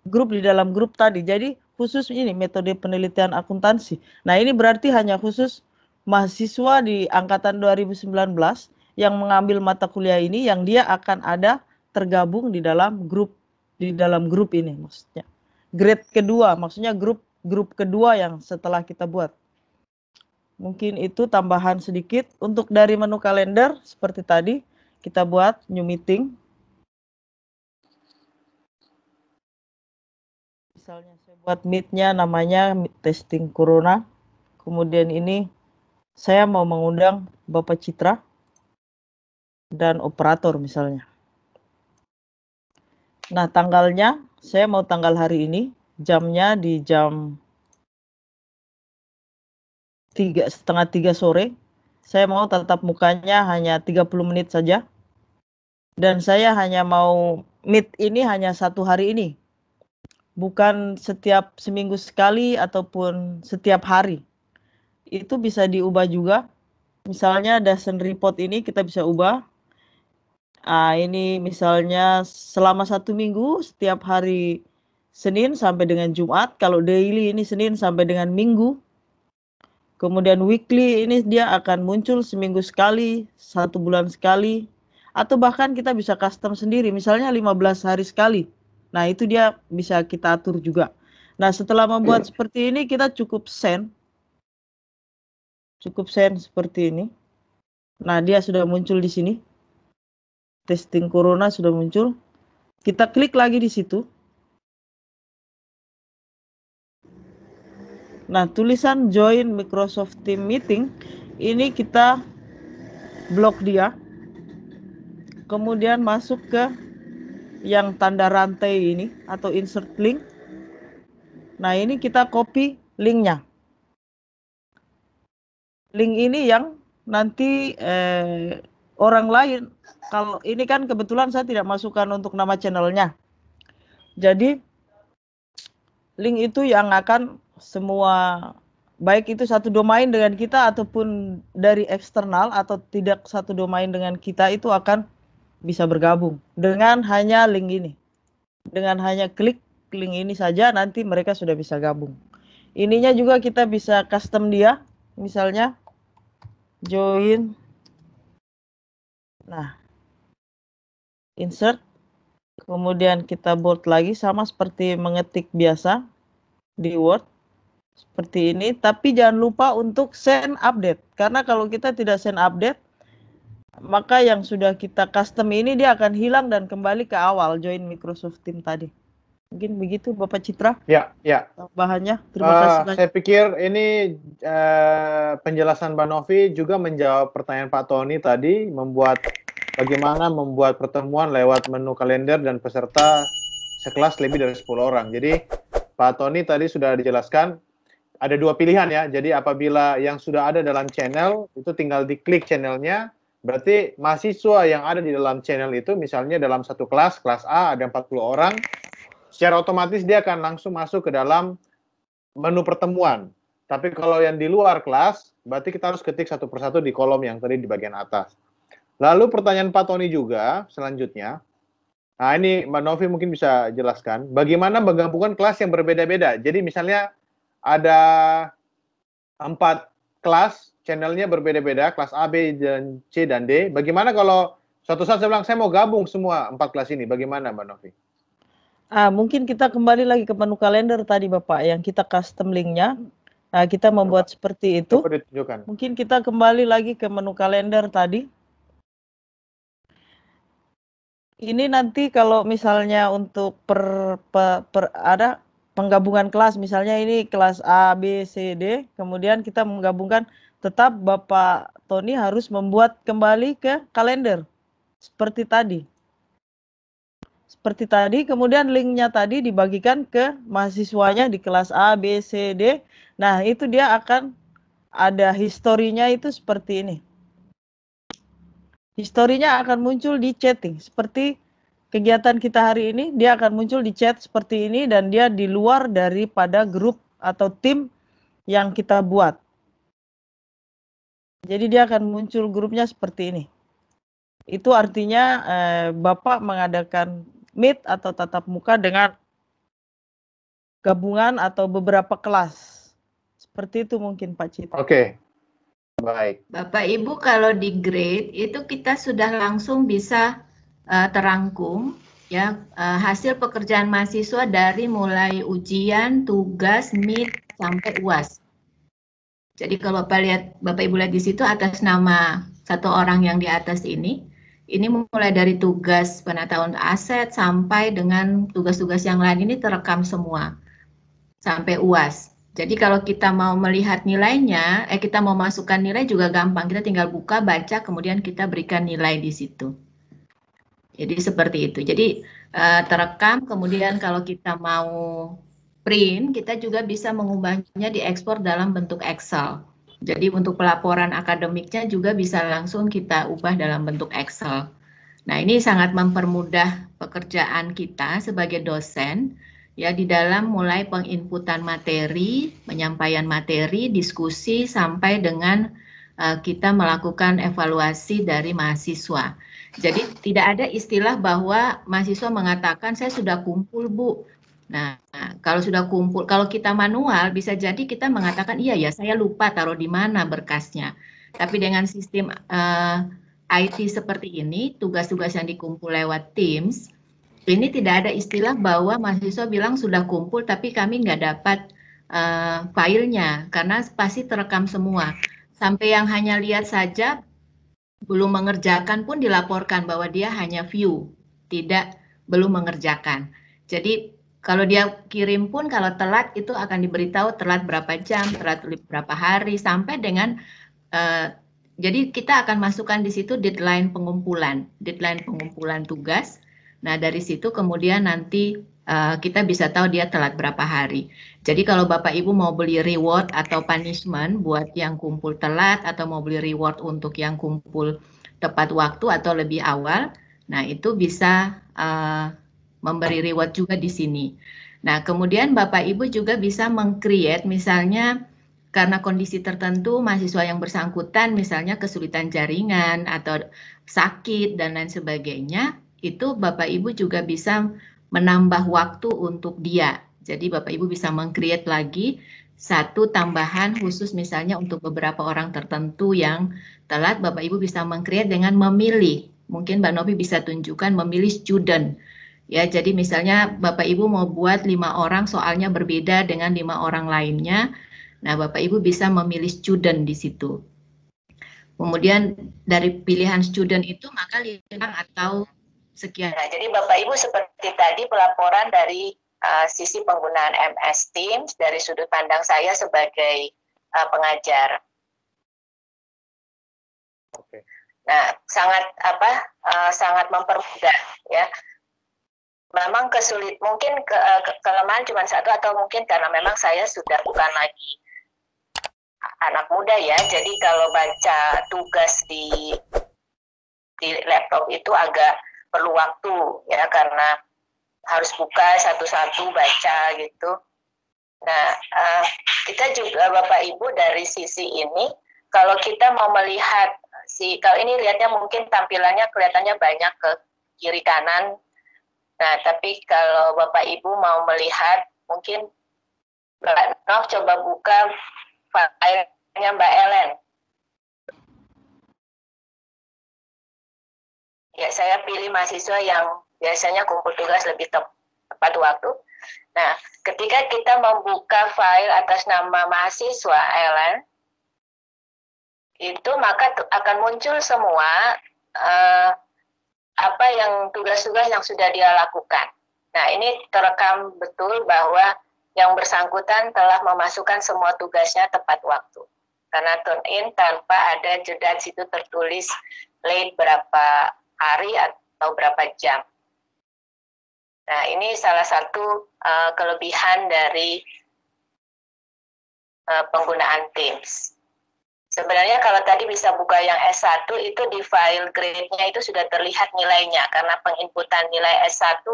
grup di dalam grup tadi. Jadi khusus ini metode penelitian akuntansi. Nah, ini berarti hanya khusus mahasiswa di angkatan 2019 yang mengambil mata kuliah ini yang dia akan ada tergabung di dalam grup ini maksudnya. Grade kedua, maksudnya grup kedua yang setelah kita buat. Mungkin itu tambahan sedikit. Untuk dari menu kalender seperti tadi kita buat new meeting. Misalnya saya buat meet-nya namanya testing corona. Kemudian ini saya mau mengundang Bapak Citra dan operator misalnya. Nah, tanggalnya saya mau tanggal hari ini, jamnya di jam 2:30 sore. Saya mau tatap mukanya hanya 30 menit saja. Dan saya hanya mau meet ini hanya 1 hari ini. Bukan setiap seminggu sekali ataupun setiap hari. Itu bisa diubah juga. Misalnya dosen report ini kita bisa ubah. Ini misalnya selama 1 minggu setiap hari Senin sampai dengan Jumat. Kalau daily ini Senin sampai dengan Minggu. Kemudian weekly ini dia akan muncul seminggu sekali, 1 bulan sekali. Atau bahkan kita bisa custom sendiri, misalnya 15 hari sekali. Nah, itu dia bisa kita atur juga. Nah, setelah membuat seperti ini, kita cukup send. Cukup send seperti ini. Nah, dia sudah muncul di sini. Testing corona sudah muncul. Kita klik lagi di situ. Nah, tulisan join Microsoft Team Meeting, ini kita blok dia. Kemudian masuk ke yang tanda rantai ini atau insert link. Nah, ini kita copy linknya. Link ini yang nanti orang lain, kalau ini kan kebetulan saya tidak masukkan untuk nama channelnya. Jadi link itu yang akan semua, baik itu satu domain dengan kita ataupun dari eksternal atau tidak satu domain dengan kita, itu akan bisa bergabung dengan hanya link ini. Dengan hanya klik link ini saja nanti mereka sudah bisa gabung. Ininya juga kita bisa custom dia, misalnya join. Nah, insert. Kemudian kita bold lagi sama seperti mengetik biasa di Word. Seperti ini, tapi jangan lupa untuk send update. Karena kalau kita tidak send update, maka yang sudah kita custom ini dia akan hilang dan kembali ke awal join Microsoft Team tadi. Mungkin begitu Bapak Citra? Ya. Tambahannya. Terima kasih banyak. Saya pikir ini penjelasan Mbak Novi juga menjawab pertanyaan Pak Tony tadi, bagaimana membuat pertemuan lewat menu kalender dan peserta sekelas lebih dari 10 orang. Jadi Pak Tony tadi sudah dijelaskan, ada 2 pilihan ya. Jadi apabila yang sudah ada dalam channel, itu tinggal diklik channelnya. Berarti mahasiswa yang ada di dalam channel itu, misalnya dalam satu kelas A ada 40 orang, secara otomatis dia akan langsung masuk ke dalam menu pertemuan. Tapi kalau yang di luar kelas, berarti kita harus ketik satu persatu di kolom yang tadi di bagian atas. Lalu pertanyaan Pak Tony juga selanjutnya, nah ini Mbak Novi mungkin bisa jelaskan, bagaimana menggabungkan kelas yang berbeda-beda. Jadi misalnya ada 4 kelas, channelnya berbeda-beda, kelas A, B, dan C, dan D. Bagaimana kalau suatu saat saya bilang, saya mau gabung semua 4 kelas ini, bagaimana Mbak Novi? Mungkin kita kembali lagi ke menu kalender tadi Bapak, yang kita custom linknya. Nah, kita membuat seperti itu. Mungkin kita kembali lagi ke menu kalender tadi. Ini nanti kalau misalnya untuk ada penggabungan kelas, misalnya ini kelas A, B, C, D, kemudian kita menggabungkan tetap Bapak Tony harus membuat kembali ke kalender seperti tadi. Seperti tadi, kemudian linknya tadi dibagikan ke mahasiswanya di kelas A, B, C, D. Nah, itu dia akan ada historinya itu seperti ini. Historinya akan muncul di chatting. Seperti kegiatan kita hari ini, dia akan muncul di chat seperti ini dan dia di luar daripada grup atau tim yang kita buat. Jadi dia akan muncul grupnya seperti ini. Itu artinya Bapak mengadakan meet atau tatap muka dengan gabungan atau beberapa kelas. Seperti itu mungkin Pak Cita. Oke, baik. Bapak Ibu kalau di grade itu kita sudah langsung bisa terangkum ya hasil pekerjaan mahasiswa dari mulai ujian, tugas, meet sampai UAS. Jadi kalau Bapak Ibu lihat di situ atas nama satu orang yang di atas ini mulai dari tugas penataan aset sampai dengan tugas-tugas yang lain ini terekam semua sampai UAS. Jadi kalau kita mau melihat nilainya, kita mau masukkan nilai juga gampang. Kita tinggal buka, baca, kemudian kita berikan nilai di situ. Jadi seperti itu. Jadi terekam, kemudian kalau kita mau print, kita juga bisa mengubahnya diekspor dalam bentuk Excel. Jadi untuk pelaporan akademiknya juga bisa langsung kita ubah dalam bentuk Excel. Nah, ini sangat mempermudah pekerjaan kita sebagai dosen ya di dalam mulai penginputan materi, penyampaian materi, diskusi sampai dengan kita melakukan evaluasi dari mahasiswa. Jadi tidak ada istilah bahwa mahasiswa mengatakan saya sudah kumpul, Bu. Nah, kalau sudah kumpul, kalau kita manual bisa jadi kita mengatakan iya ya saya lupa taruh di mana berkasnya. Tapi dengan sistem IT seperti ini, tugas-tugas yang dikumpul lewat Teams, ini tidak ada istilah bahwa mahasiswa bilang sudah kumpul tapi kami nggak dapat filenya karena pasti terekam semua. Sampai yang hanya lihat saja belum mengerjakan pun dilaporkan bahwa dia hanya view, belum mengerjakan. Jadi kalau dia kirim pun kalau telat itu akan diberitahu telat berapa jam, telat berapa hari sampai dengan jadi kita akan masukkan di situ deadline pengumpulan tugas. Nah dari situ kemudian nanti kita bisa tahu dia telat berapa hari. Jadi kalau Bapak Ibu mau beli reward atau punishment buat yang kumpul telat atau mau beli reward untuk yang kumpul tepat waktu atau lebih awal, nah itu bisa memberi reward juga di sini. Nah, kemudian Bapak Ibu juga bisa meng-create misalnya karena kondisi tertentu mahasiswa yang bersangkutan misalnya kesulitan jaringan atau sakit dan lain sebagainya, itu Bapak Ibu juga bisa menambah waktu untuk dia. Jadi Bapak Ibu bisa meng-create lagi satu tambahan khusus misalnya untuk beberapa orang tertentu yang telat, Bapak Ibu bisa meng-create dengan memilih. Mungkin Mbak Novi bisa tunjukkan memilih student. Ya, jadi misalnya Bapak Ibu mau buat 5 orang soalnya berbeda dengan 5 orang lainnya. Nah, Bapak Ibu bisa memilih student di situ. Kemudian dari pilihan student itu maka 5 atau sekian. Nah, jadi Bapak Ibu seperti tadi pelaporan dari sisi penggunaan MS Teams dari sudut pandang saya sebagai pengajar. Oke. Nah, sangat mempermudah ya. Memang mungkin kelemahan cuma satu atau mungkin karena memang saya sudah bukan lagi anak muda ya. Jadi kalau baca tugas di laptop itu agak perlu waktu ya karena harus buka satu-satu baca gitu. Nah, kita juga Bapak Ibu dari sisi ini kalau kita mau melihat kalau ini lihatnya mungkin tampilannya kelihatannya banyak ke kiri kanan. Nah, tapi kalau Bapak Ibu mau melihat, mungkin Mbak Nov coba buka filenya Mbak Ellen. Ya, saya pilih mahasiswa yang biasanya kumpul tugas lebih tepat waktu. Nah, ketika kita membuka file atas nama mahasiswa Ellen, itu maka akan muncul semua apa yang tugas-tugas yang sudah dia lakukan. Nah, ini terekam betul bahwa yang bersangkutan telah memasukkan semua tugasnya tepat waktu. karena tune in tanpa ada jeda di situ tertulis late berapa hari atau berapa jam. Nah, ini salah satu kelebihan dari penggunaan Teams. Sebenarnya kalau tadi bisa buka yang S1 itu di file grade-nya itu sudah terlihat nilainya karena penginputan nilai S1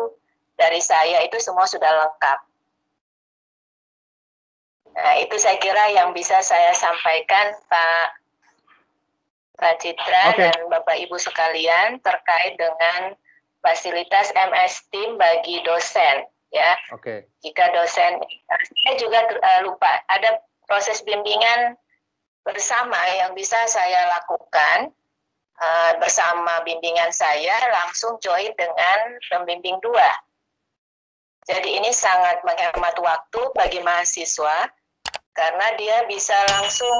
dari saya itu semua sudah lengkap. Nah, itu saya kira yang bisa saya sampaikan Pak Citra dan Bapak Ibu sekalian terkait dengan fasilitas MS Team bagi dosen, ya. Jika dosen, saya juga lupa, ada proses bimbingan bersama yang bisa saya lakukan bersama bimbingan saya, langsung join dengan pembimbing 2. Jadi ini sangat menghemat waktu bagi mahasiswa, karena dia bisa langsung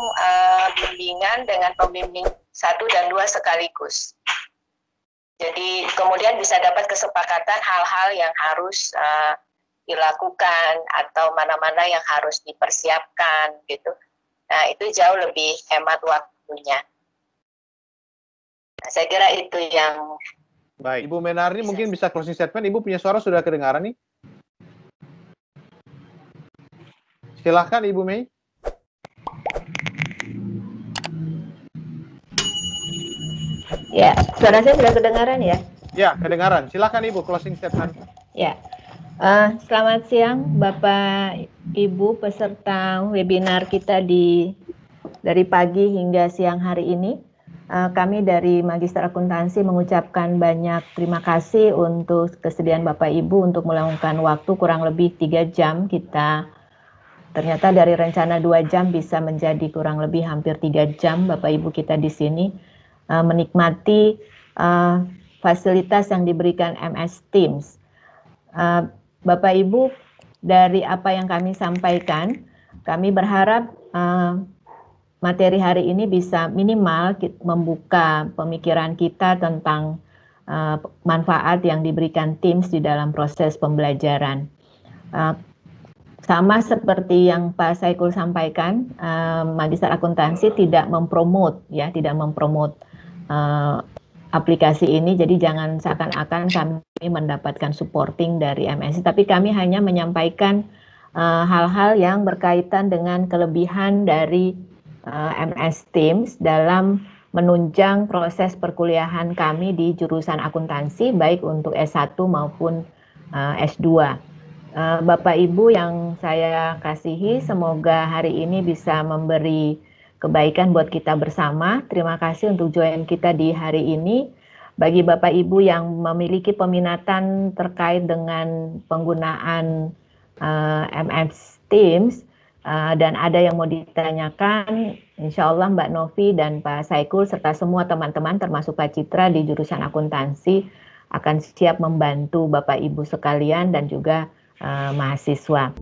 bimbingan dengan pembimbing 1 dan 2 sekaligus. Jadi kemudian bisa dapat kesepakatan hal-hal yang harus dilakukan atau mana-mana yang harus dipersiapkan gitu. Nah, itu jauh lebih hemat waktunya. Nah, saya kira itu yang... Baik, Ibu Menarni mungkin bisa closing statement. Ibu punya suara sudah kedengaran nih. Silahkan Ibu Mei. Ya, suara saya sudah kedengaran ya? Ya, kedengaran. Silakan Ibu, closing statement. Ya, selamat siang Bapak Ibu peserta webinar kita dari pagi hingga siang hari ini. Kami dari Magister Akuntansi mengucapkan banyak terima kasih untuk kesediaan Bapak Ibu untuk meluangkan waktu kurang lebih 3 jam. Kita ternyata dari rencana 2 jam bisa menjadi kurang lebih hampir 3 jam Bapak Ibu kita di sini. Menikmati fasilitas yang diberikan MS Teams. Bapak Ibu, dari apa yang kami sampaikan, kami berharap materi hari ini bisa minimal membuka pemikiran kita tentang manfaat yang diberikan Teams di dalam proses pembelajaran. Sama seperti yang Pak Saikul sampaikan, Magister Akuntansi tidak mempromot aplikasi ini, jadi jangan seakan-akan kami mendapatkan supporting dari MSI, tapi kami hanya menyampaikan hal-hal yang berkaitan dengan kelebihan dari MS Teams dalam menunjang proses perkuliahan kami di jurusan akuntansi, baik untuk S1 maupun S2. Bapak Ibu yang saya kasihi, semoga hari ini bisa memberi kebaikan buat kita bersama. Terima kasih untuk join kita di hari ini. Bagi Bapak Ibu yang memiliki peminatan terkait dengan penggunaan MS Teams dan ada yang mau ditanyakan, insya Allah Mbak Novi dan Pak Saikul serta semua teman-teman termasuk Pak Citra di jurusan akuntansi akan siap membantu Bapak Ibu sekalian dan juga mahasiswa.